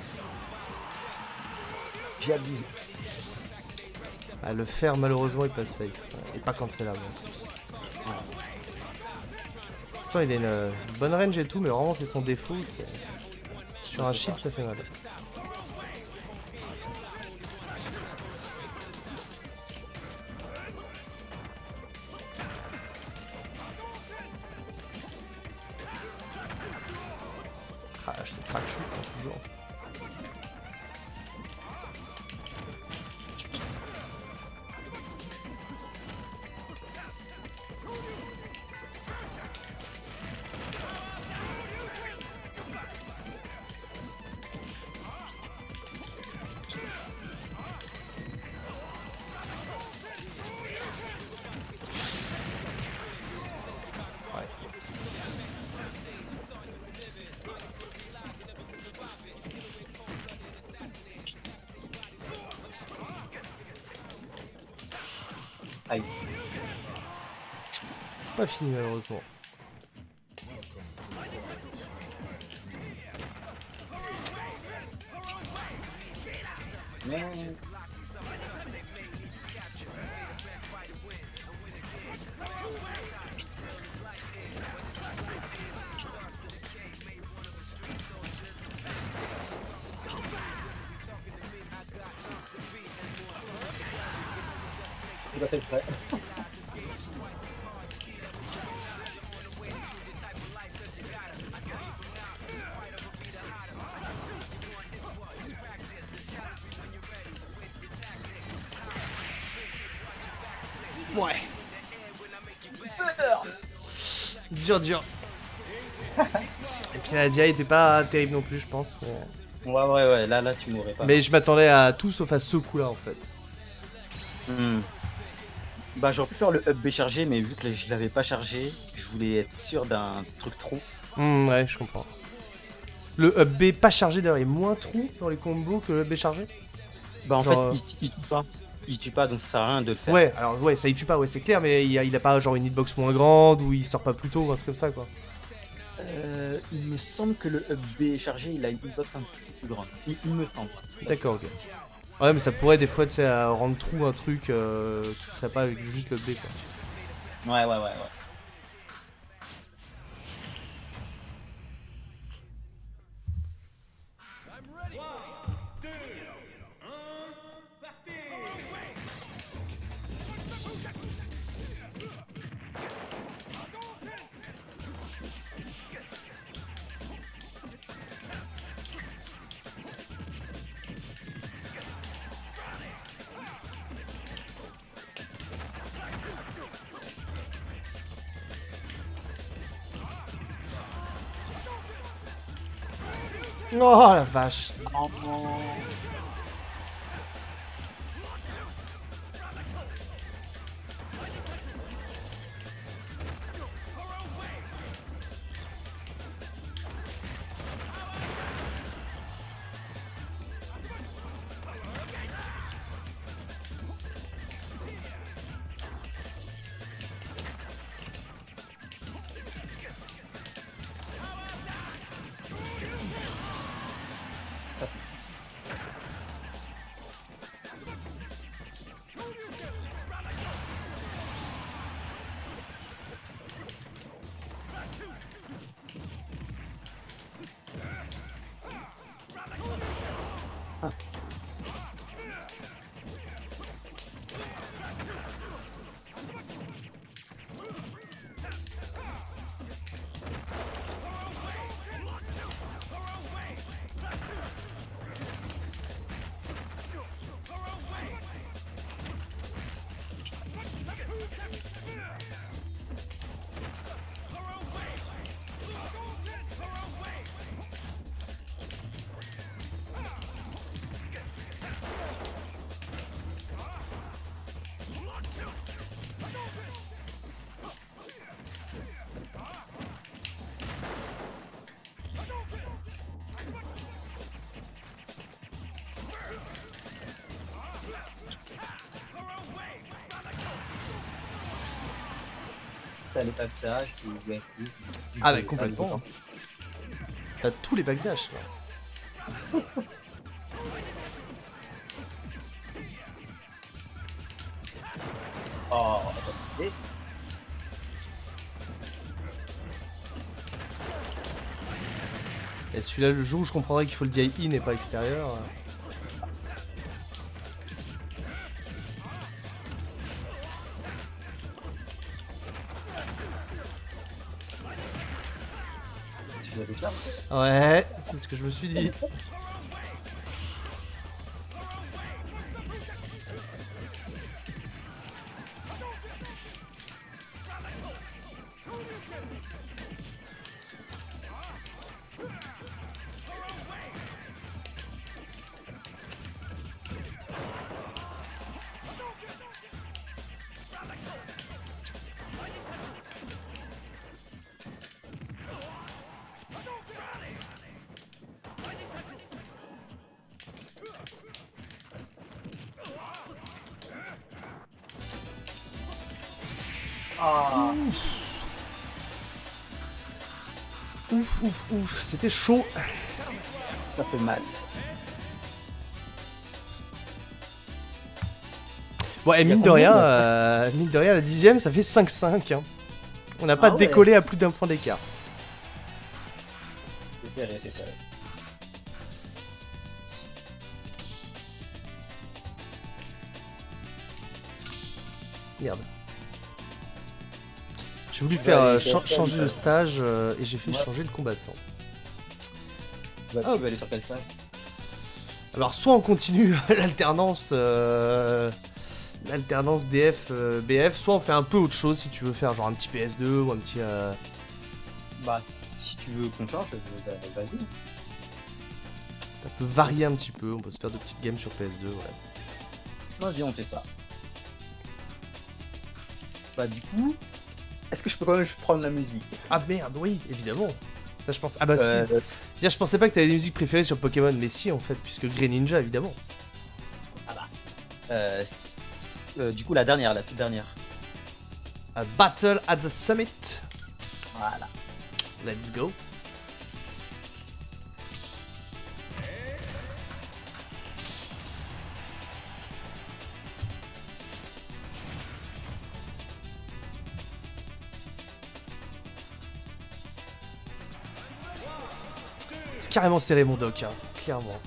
B: J'ai abusé.
A: Ah, le fer malheureusement est pas safe. Et pas quand c'est là. Pourtant il a une bonne range et tout, mais vraiment c'est son défaut. Sur un shield ça fait mal. Crash, c'est crack shoot hein, toujours.
B: Aïe.
A: Pas fini malheureusement.
B: Mais...
D: C'est pas fait prêt.
A: Ouais. Dur, dur. Et puis la DI était pas terrible non plus, je pense.
B: Ouais, là tu mourrais pas.
A: Mais je m'attendais à tout sauf à ce coup-là en fait.
B: Bah j'aurais pu faire le up B chargé, mais vu que je l'avais pas chargé, je voulais être sûr d'un truc trou.
A: Ouais, je comprends. Le up B pas chargé d'ailleurs est moins trou dans les combos que le up B chargé.
B: Bah en
A: Genre,
B: fait, il tue pas. Il tue pas, donc ça sert à rien de le faire.
A: Ouais, alors ouais, ça y tue pas, ouais, c'est clair, mais il a pas genre une hitbox moins grande ou il sort pas plus tôt ou un truc comme ça quoi.
B: Il me semble que le up B chargé, il a une hitbox un petit peu plus grande. Il me semble.
A: D'accord, ok. Ouais, mais ça pourrait des fois, tu sais, rendre trou un truc qui serait pas avec juste le B quoi.
B: Ouais.
A: Oh la vache.
B: Oh. T'as les pactages, c'est
A: Ah bah complètement. T'as tous les backdash là.
B: Oh,
A: Et celui-là, le jour où je comprendrai qu'il faut le DI in et pas extérieur. Ouais, c'est ce que je me suis dit.
B: Ah.
A: Ouf, c'était chaud.
B: Ça fait mal.
A: Bon, et mine de rien, la 10ème, ça fait 5-5. Hein. On n'a pas décollé à plus d'1 point d'écart.
B: C'est serré, c'est serré.
A: Merde. J'ai voulu faire changer le stage et j'ai fait changer le combattant.
B: Tu vas aller faire quel stage?
A: Alors soit on continue l'alternance DF BF, soit on fait un peu autre chose si tu veux faire genre un petit PS2 ou un petit
B: Bah si tu veux qu'on change, vas-y.
A: Ça peut varier un petit peu, on peut se faire de petites games sur PS2, ouais.
B: Vas-y, on fait ça. Bah du coup, est-ce que je peux quand même prendre la musique?
A: Ah merde, oui, évidemment. Ça je pense. Ah bah si. Je pensais pas que t'avais des musiques préférées sur Pokémon, mais si en fait, puisque Greninja évidemment.
B: Ah bah. Du coup la toute dernière.
A: A Battle at the Summit.
B: Voilà.
A: Let's go. C'est carrément serré mon doc, hein, clairement.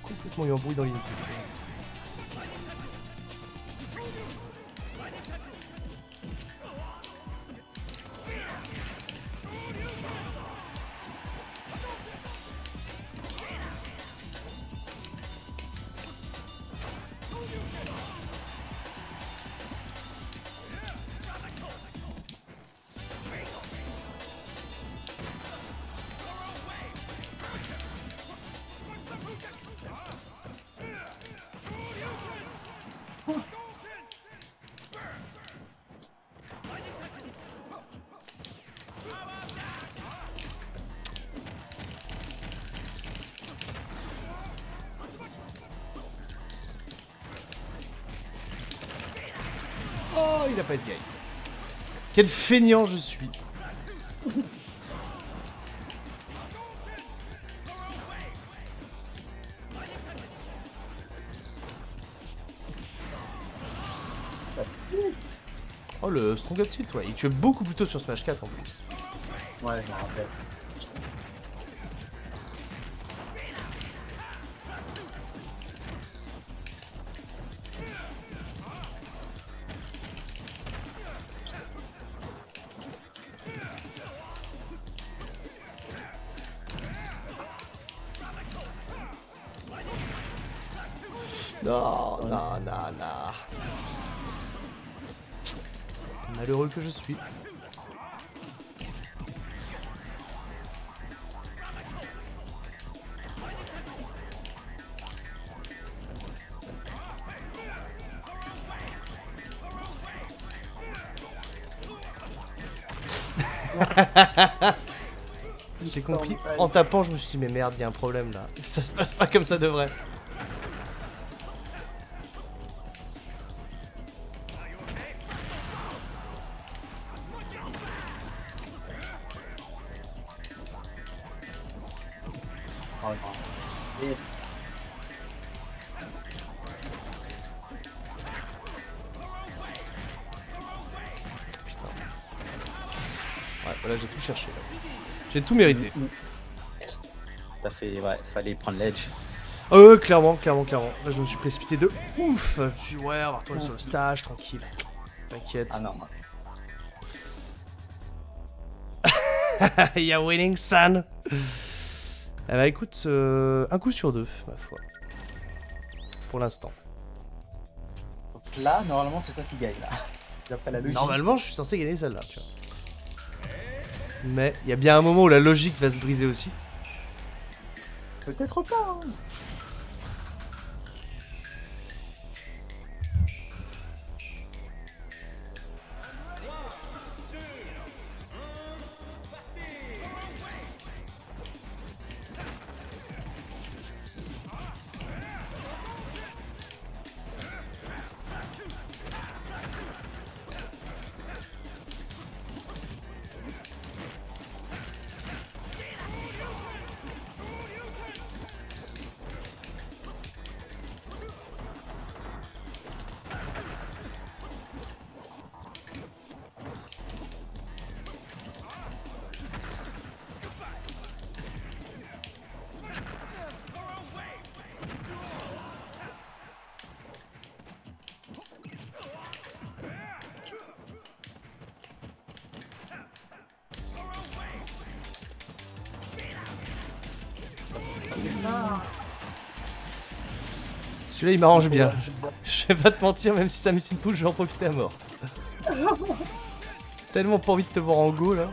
A: Complètement eu un bruit dans l'input. Oh, il a pas SDI. Quel feignant je suis. Oh, le Strong Up Tilt, ouais. Il tuait beaucoup plus tôt sur Smash 4 en plus.
B: Ouais, je me rappelle.
A: Non. Malheureux que je suis. J'ai compris. En tapant, je me suis dit, mais merde, il y a un problème là. Ça se passe pas comme ça devrait.
B: Oh non. Et...
A: Putain. Ouais, voilà, j'ai tout cherché là. J'ai tout mérité.
B: T'as fait, ouais, fallait prendre l'edge.
A: Clairement. Là, je me suis précipité de ouf. Je me suis dit, ouais, on va retourner sur le stage, tranquille. T'inquiète.
B: Ah non.
A: Il y a winning, son. Eh bah écoute, un coup sur deux, ma foi. Pour l'instant.
B: Donc là, normalement, c'est toi qui gagne, là. D'après la logique.
A: Normalement, je suis censé gagner celle-là, tu vois. Mais il y a bien un moment où la logique va se briser aussi.
B: Peut-être pas, hein.
A: Celui-là, il m'arrange bien. Je vais pas te mentir, même si ça missile push, je vais en profiter à mort. Tellement pas envie de te voir en go là.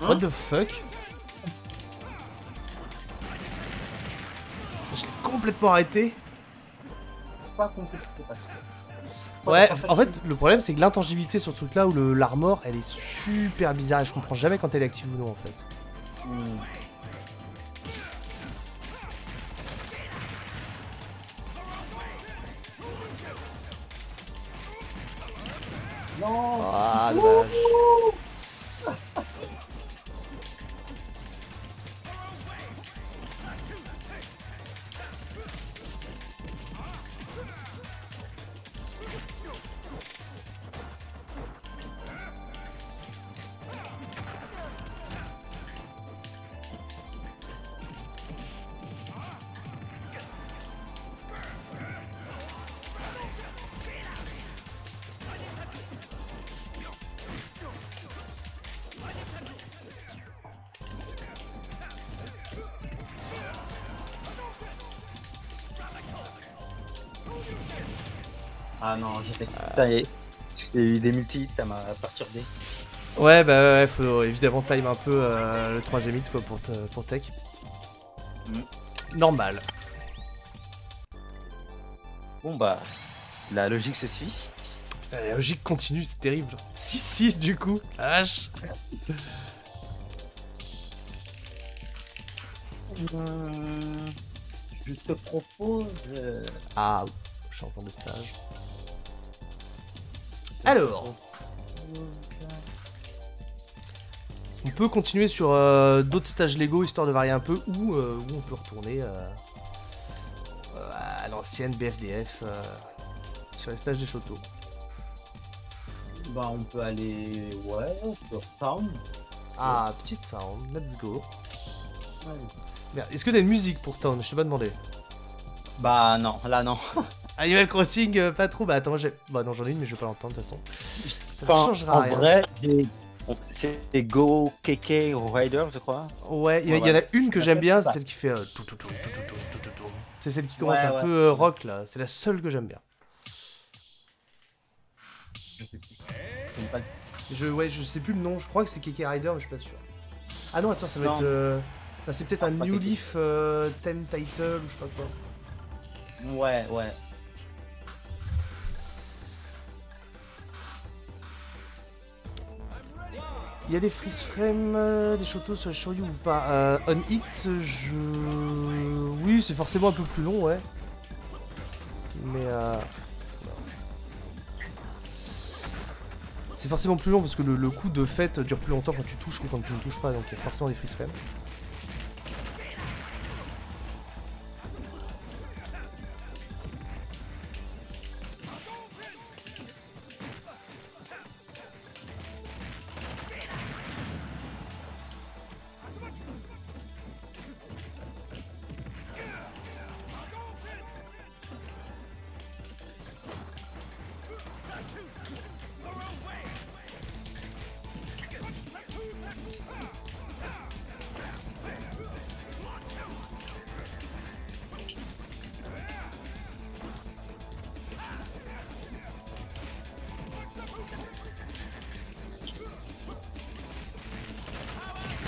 A: What the fuck? Je l'ai complètement arrêté.
B: Pas compris ce qui s'est passé.
A: Ouais, en fait, le problème c'est que l'intangibilité sur ce truc là où l'armor elle est super bizarre et je comprends jamais quand elle est active ou non en fait.
B: Non.
A: Ah, dommage.
B: Ah non, j'étais... Putain, il y a eu des multi, ça m'a perturbé.
A: Ouais, bah ouais, faut évidemment time un peu le troisième hit quoi pour Tech. Normal.
B: Bon bah, la logique se suit.
A: Putain, la logique continue, c'est terrible. 6-6 du coup, H.
B: Je te propose...
A: Ah, champion de stage. Alors, on peut continuer sur d'autres stages Lego histoire de varier un peu ou on peut retourner à l'ancienne BFDF sur les stages des Shoto.
B: Bah on peut aller... Ouais, sur Town.
A: Ah, petite Town, let's go. Ouais. Merde, est-ce que t'as une musique pour Town? Je t'ai pas demandé.
B: Bah non, là non.
A: Animal Crossing, pas trop. Bah attends, bah non, j'en ai une, mais je vais pas l'entendre de toute façon. Ça ne
B: Enfin,
A: changera rien.
B: En vrai, c'est Go KK Rider, je crois.
A: Ouais, il y en a une que j'aime bien, c'est celle qui fait tout. C'est celle qui commence un peu rock là. C'est la seule que j'aime bien.
B: Je sais plus. J'aime pas.
A: Je sais plus le nom, je crois que c'est Keke Rider, mais je suis pas sûr. Ah non, attends, ça va
B: Non.
A: être... c'est peut-être un
B: pas
A: New
B: Keke.
A: Leaf theme title ou je sais pas quoi.
B: Ouais.
A: Il y a des freeze frames, des shotos sur le Shoryu ou pas On Hit, oui, c'est forcément un peu plus long, ouais. Mais c'est forcément plus long parce que le coup de fait dure plus longtemps quand tu touches que quand tu ne touches pas, donc il y a forcément des freeze frames.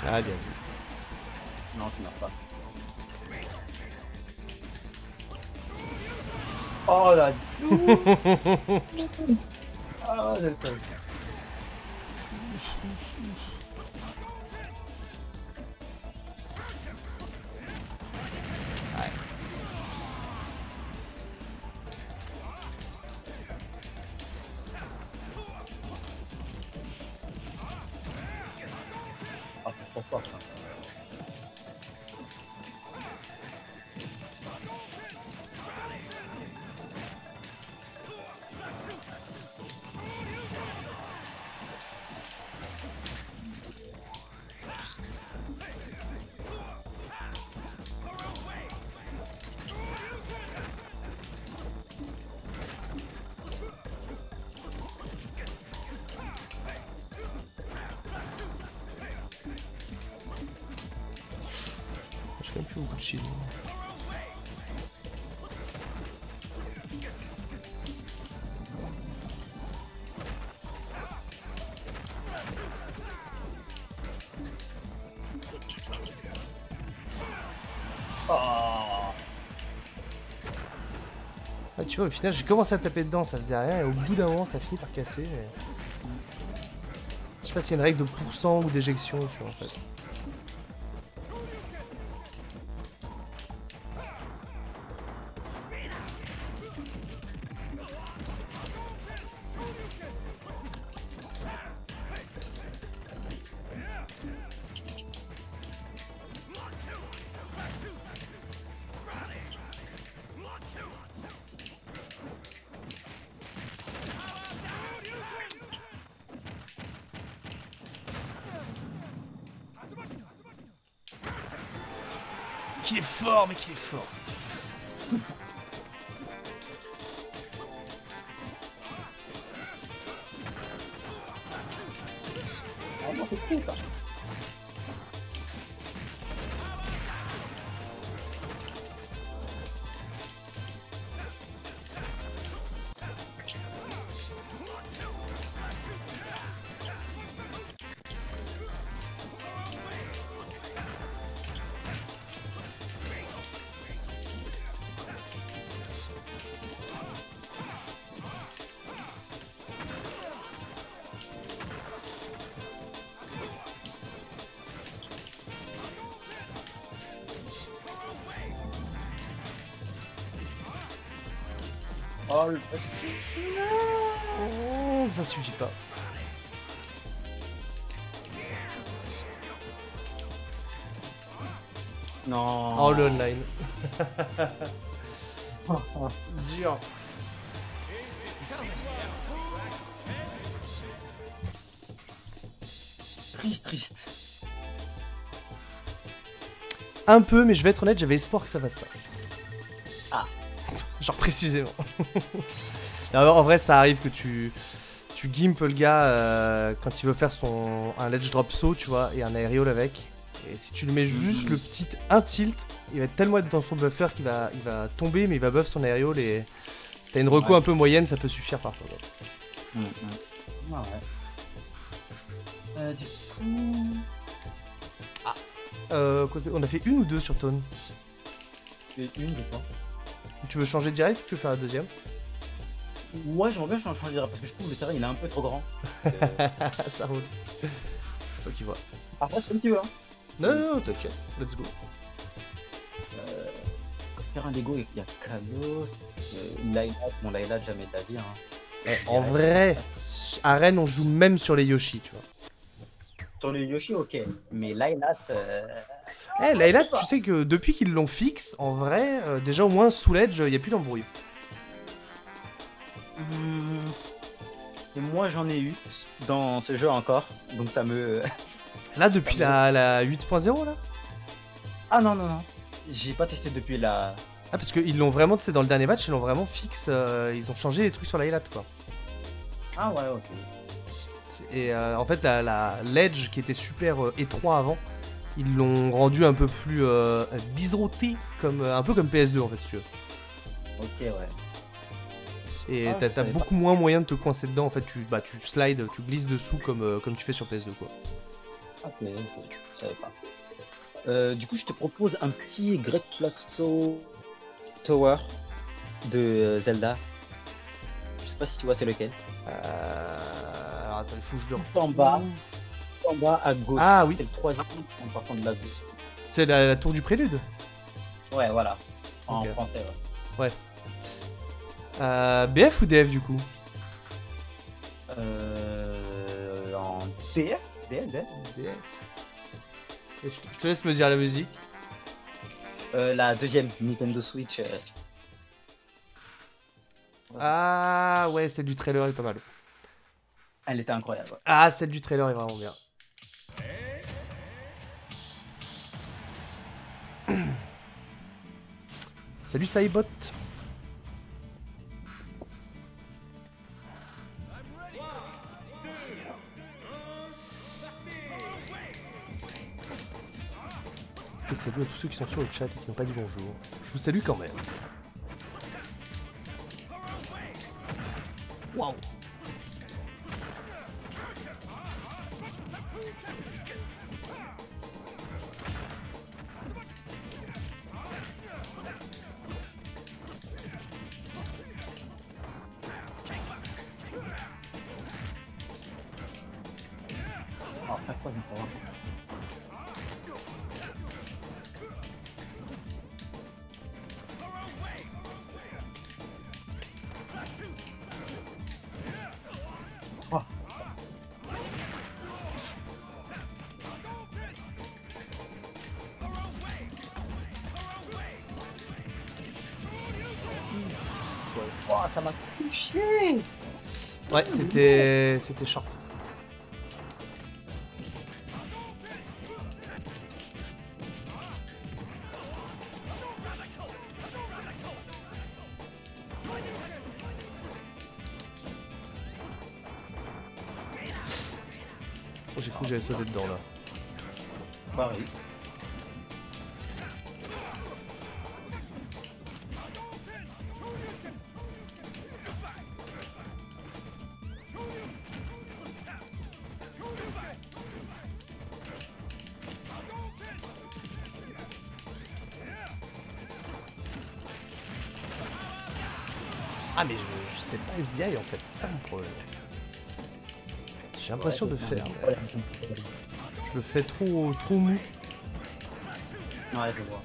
A: Ah, bien vu.
B: Non, tu meurs pas. Oh la douce. Ah, d'accord. Ah, c'est trop fort ça.
A: J'ai quand même plus beaucoup de shield. Ah, tu vois, au final, j'ai commencé à taper dedans, ça faisait rien, et au bout d'un moment, ça finit par casser. Je sais pas s'il y a une règle de pourcent ou d'éjection sur en fait. Qu'il est fort, mais qu'il est fort.
B: Ah non, c'est fou ça. Oh, le...
A: Oh, ça suffit pas.
B: Non.
A: Oh, le online. Dur.
B: Triste.
A: Un peu, mais je vais être honnête, j'avais espoir que ça fasse ça.
B: Ah.
A: Genre précisément. Alors, en vrai, ça arrive que tu gimp le gars quand il veut faire un ledge drop saut, tu vois, et un aérial avec. Et si tu lui mets juste le petit un tilt, il va tellement être dans son buffer qu'il va tomber, mais il va buff son aérial. Et si t'as une reco un peu moyenne, ça peut suffire parfois.
B: Ah ouais. Du coup...
A: On a fait une ou deux sur Tone.
B: Une, je crois.
A: Tu veux changer direct ou tu veux faire la deuxième?
B: Ouais, j'aimerais bien changer de parce que je trouve le terrain il est un peu trop grand.
A: Ça roule. C'est toi qui vois.
B: Après, c'est comme tu veux. Hein.
A: Non, t'inquiète. Let's go.
B: Terrain Lego, il y a Kalos, Layla. Bon, Layla, jamais de la vie. Hein.
A: En vrai, à Rennes, on joue même sur les Yoshi, tu vois.
B: Sur le Yoshi, ok. Mais Layla,
A: Layla, tu sais que depuis qu'ils l'ont fixe, en vrai, déjà au moins sous l'edge, il n'y a plus d'embrouille.
B: Et moi, j'en ai eu dans ce jeu encore. Donc ça me...
A: Là, depuis la 8.0, là?
B: Ah non. J'ai pas testé depuis la...
A: Ah, parce qu'ils l'ont vraiment, tu sais, dans le dernier match, ils l'ont vraiment fixe. Ils ont changé les trucs sur Layla, quoi.
B: Ah ouais, ok.
A: Et en fait, l'edge qui était super étroit avant, ils l'ont rendu un peu plus biseauté, un peu comme PS2 en fait, si tu veux.
B: Ok, ouais.
A: Et t'as beaucoup moins moyen de te coincer dedans, en fait, tu slides, tu glisses dessous comme tu fais sur PS2, quoi.
B: Ok, je savais pas. Du coup, je te propose un petit Great Plateau Tower de Zelda. Je sais pas si tu vois c'est lequel.
A: Alors attends, il faut que je le
B: Tout en bas. En bas à gauche.
A: Ah oui.
B: C'est le troisième en partant de la gauche.
A: C'est la tour du prélude?
B: Ouais, voilà. En
A: Okay.
B: français, ouais.
A: BF ou DF du coup?
B: En DF. DF.
A: Et je te laisse me dire la musique.
B: La deuxième Nintendo Switch.
A: Ah ouais, celle du trailer est pas mal.
B: Elle était incroyable. Ouais.
A: Ah, celle du trailer est vraiment bien. Salut Saibot. Et salut à tous ceux qui sont sur le chat et qui n'ont pas dit bonjour. Je vous salue quand même. Waouh.
B: Alors, chaque fois, je me fais oh, ça m'a touché.
A: Ouais, c'était short. Oh, j'ai cru que j'allais sauter dedans là.
B: Pareil.
A: Ah mais je sais pas SDI en fait, c'est ça mon problème. J'ai l'impression de faire. Je le fais trop mou.
B: Ouais, je vois.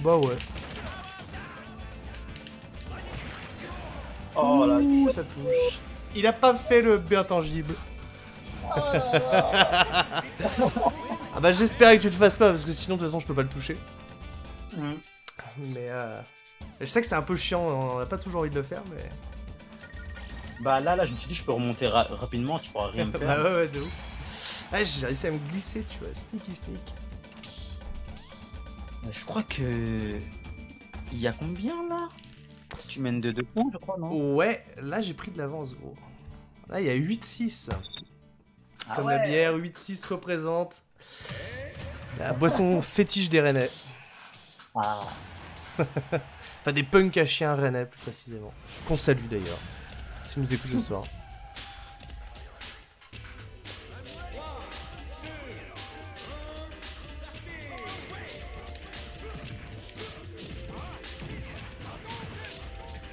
A: Bah ouais.
B: Oh là.
A: Ouh, ça touche. Il a pas fait le bien tangible.
B: Oh là là.
A: Ah bah j'espérais que tu le fasses pas parce que sinon de toute façon je peux pas le toucher.
B: Mm.
A: Mais je sais que c'est un peu chiant, on a pas toujours envie de le faire mais...
B: Bah là, je me suis dit, je peux remonter rapidement, tu pourras rien me
A: Bah
B: faire.
A: ouais, de ouf. Ah, j'ai réussi à me glisser, tu vois, sneaky sneak.
B: Je crois que... Il y a combien là? Tu mènes de 2 points, je crois, non?
A: Ouais, là j'ai pris de l'avance gros. Là il y a 8-6.
B: Ah
A: Comme
B: ouais.
A: la bière, 8-6 représente la boisson fétiche des Rennais.
B: Ah.
A: Enfin des punks à chiens Rennais plus précisément. Qu'on salue d'ailleurs. S'ils nous écoutent ce soir.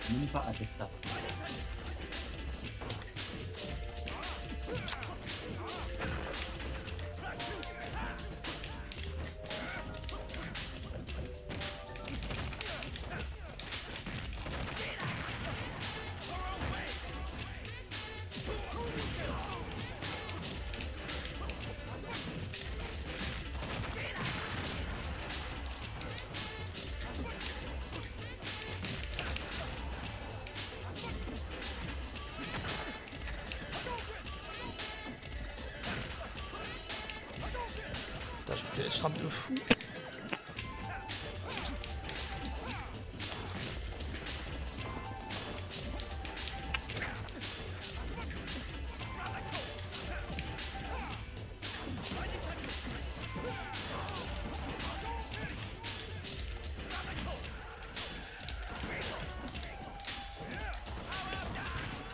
B: Même pas avec ça.
A: Putain, je me fais la shramp de fou.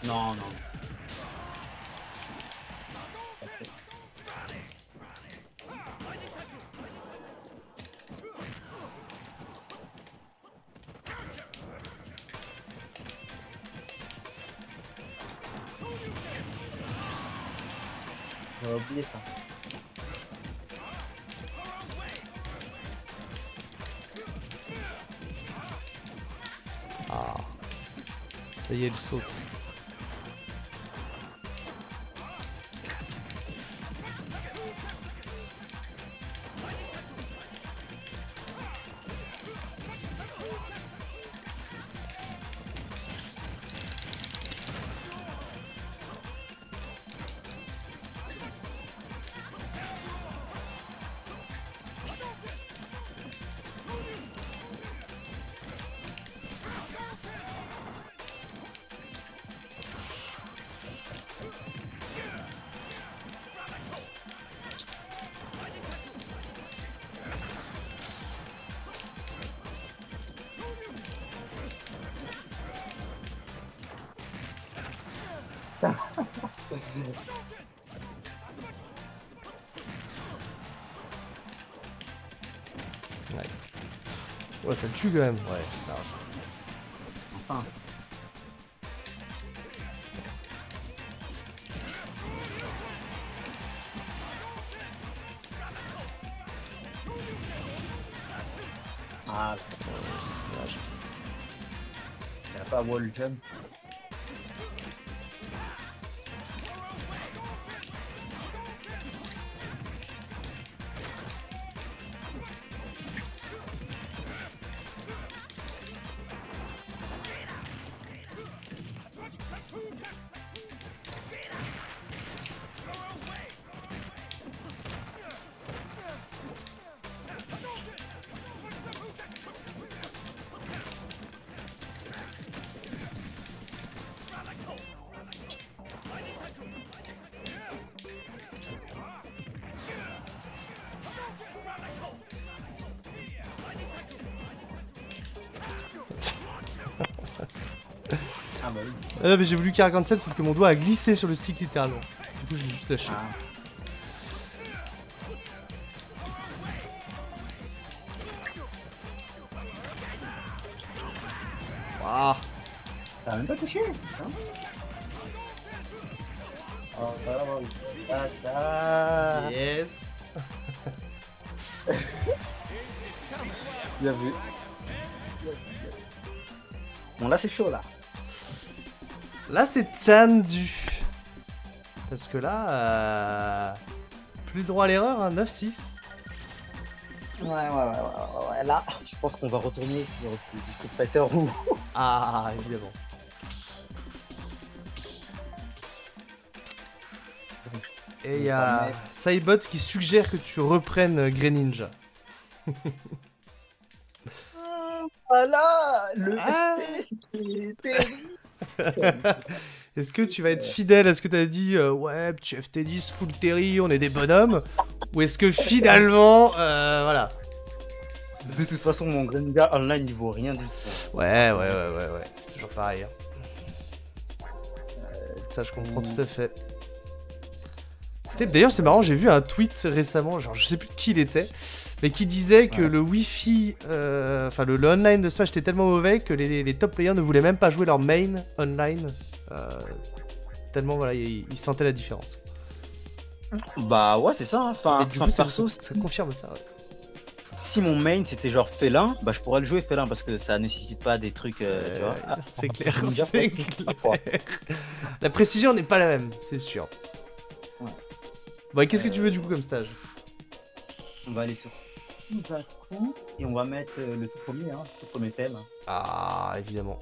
B: Non, non. J'ai oublié ça.
A: Ah. Ça y est, elle saute. Ouais. Ouais, ça le tue quand même. Ouais, large.
B: Enfin. Ah,
A: Large.
B: il n'y a pas wall jump. Ah bah oui.
A: Mais j'ai voulu carry cancel sauf que mon doigt a glissé sur le stick littéralement. Du coup, je l'ai juste lâché.
B: Ah.
A: Ah.
B: T'as même pas touché hein. Oh,
A: Yes.
B: bien vu. Bon, là, c'est chaud, là.
A: Là, c'est tendu. Parce que là, plus droit à l'erreur, hein, 9-6.
B: Ouais, là, je pense qu'on va retourner sur du Street Fighter ou...
A: Ah, évidemment. Et il y a Cybot qui suggère que tu reprennes Greninja.
B: Voilà, le
A: Ah.
B: XP.
A: Est-ce que tu vas être fidèle à ce que tu as dit ouais, petit FT10, full Terry, on est des bonhommes? Ou est-ce que finalement, voilà.
B: De toute façon, mon Greninja online, il vaut rien du tout.
A: Ouais, c'est toujours pareil. Hein. Ça, je comprends tout à fait. D'ailleurs, c'est marrant, j'ai vu un tweet récemment, genre je sais plus de qui il était, mais qui disait que le Wi-Fi, enfin le online de Smash était tellement mauvais que les top players ne voulaient même pas jouer leur main online. Tellement, voilà, ils sentaient la différence.
B: Bah ouais, c'est ça. Hein. Enfin,
A: Du coup,
B: perso,
A: ça confirme ça. Ouais.
B: Si mon main c'était genre félin, bah je pourrais le jouer félin parce que ça nécessite pas des trucs, tu vois.
A: C'est clair,
B: Ninja,
A: c'est clair. La précision n'est pas la même, c'est sûr.
B: Ouais.
A: Bon, et qu'est-ce que tu veux du coup comme stage?
B: On va aller sur Ibaku et on va mettre le tout premier thème.
A: Ah, évidemment.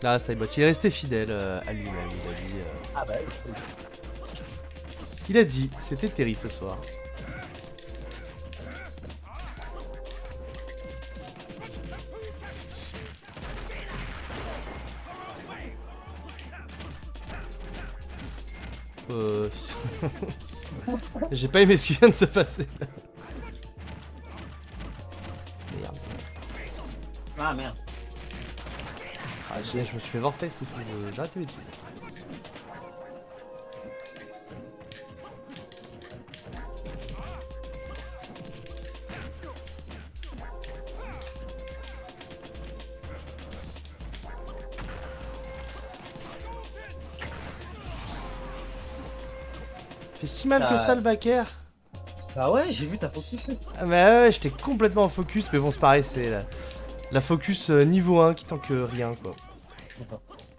A: Ah, Cybot, il est resté fidèle à lui-même. Il a dit.
B: Ah bah
A: Il a dit, c'était Terry ce soir. J'ai pas aimé ce qui vient de se passer. Merde.
B: Ah merde.
A: Ah, je me suis fait vortex, il faut que j'arrête de l'utiliser. Fait si mal que ça le backer.
B: Bah ouais, j'ai vu ta focus.
A: Ah mais ouais, j'étais complètement en focus, mais bon c'est pareil, c'est la focus niveau 1 qui tank rien quoi.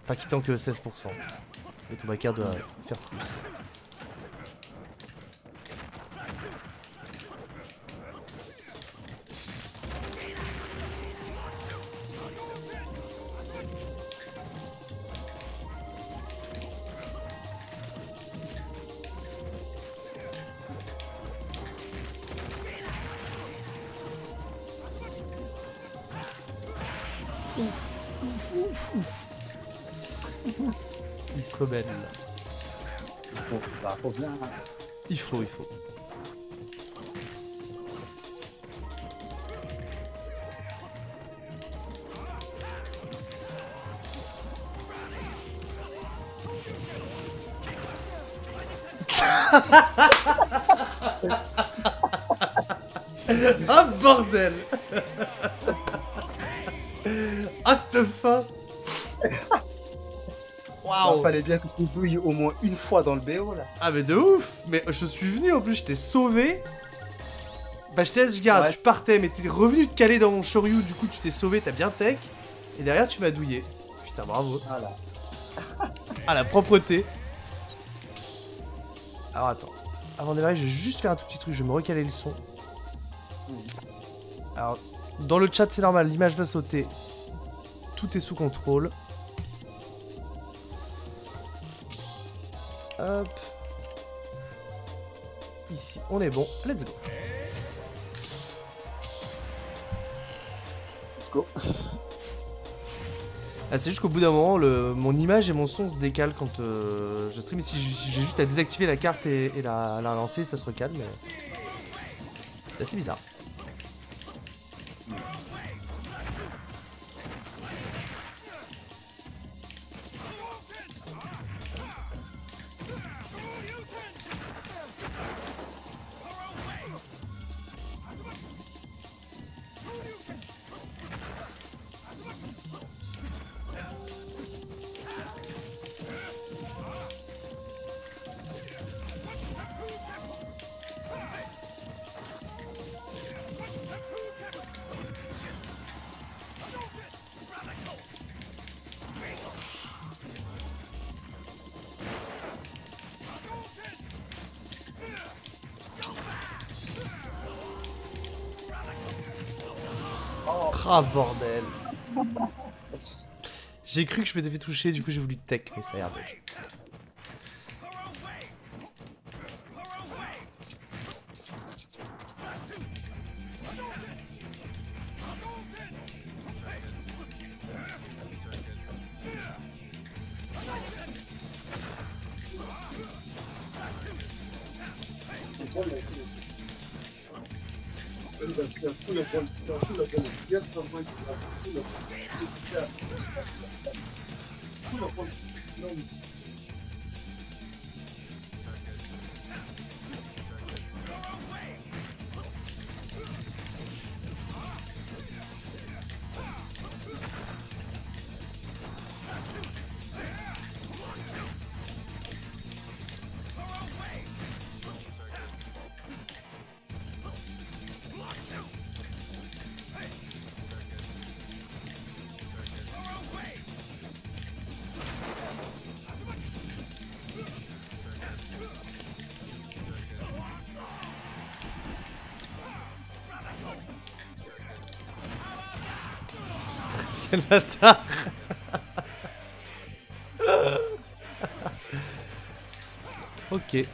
A: Enfin qui tank 16%. Mais ton backer doit faire plus. Il se rebelle.
B: Bon, bah, faut bien.
A: Il faut. Ah bordel. Ah cette fin. Waouh.
B: Fallait bien que tu douilles au moins une fois dans le BO là.
A: Ah mais de ouf. Mais je suis venu en plus, je t'ai sauvé. Bah je garde,
B: Ouais.
A: tu partais mais t'es revenu te caler dans mon Shoryu, du coup tu t'es sauvé, t'as bien tech. Et derrière tu m'as douillé. Putain bravo.
B: Voilà.
A: Ah la propreté. Alors attends. Avant de démarrer, je vais juste faire un tout petit truc, je vais me recaler le son. Alors, dans le chat c'est normal, l'image va sauter. Tout est sous contrôle. Hop. Ici, on est bon. Let's go.
B: Let's go.
A: Ah, c'est juste qu'au bout d'un moment, mon image et mon son se décalent quand je stream. Et si j'ai juste à désactiver la carte et la relancer, ça se recale. Mais c'est assez bizarre. Ah, bordel. J'ai cru que je m'étais fait toucher, du coup j'ai voulu tech, mais ça a l'air dodge. Quel bâtard. Ok. Il n'a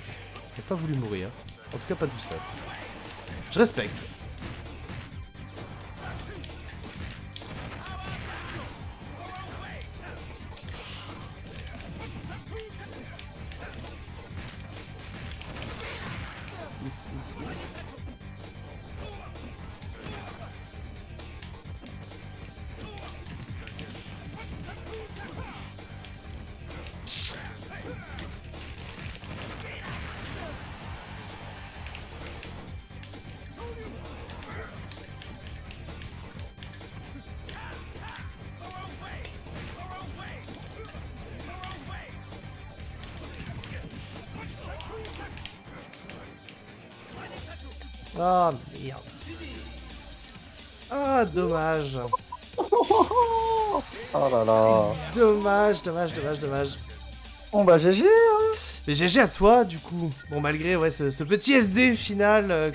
A: pas voulu mourir. En tout cas pas tout seul. Je respecte. Ah merde. Ah dommage.
B: Oh là là.
A: Dommage.
B: Bon bah GG hein.
A: Mais GG à toi du coup. Bon malgré ouais ce petit SD final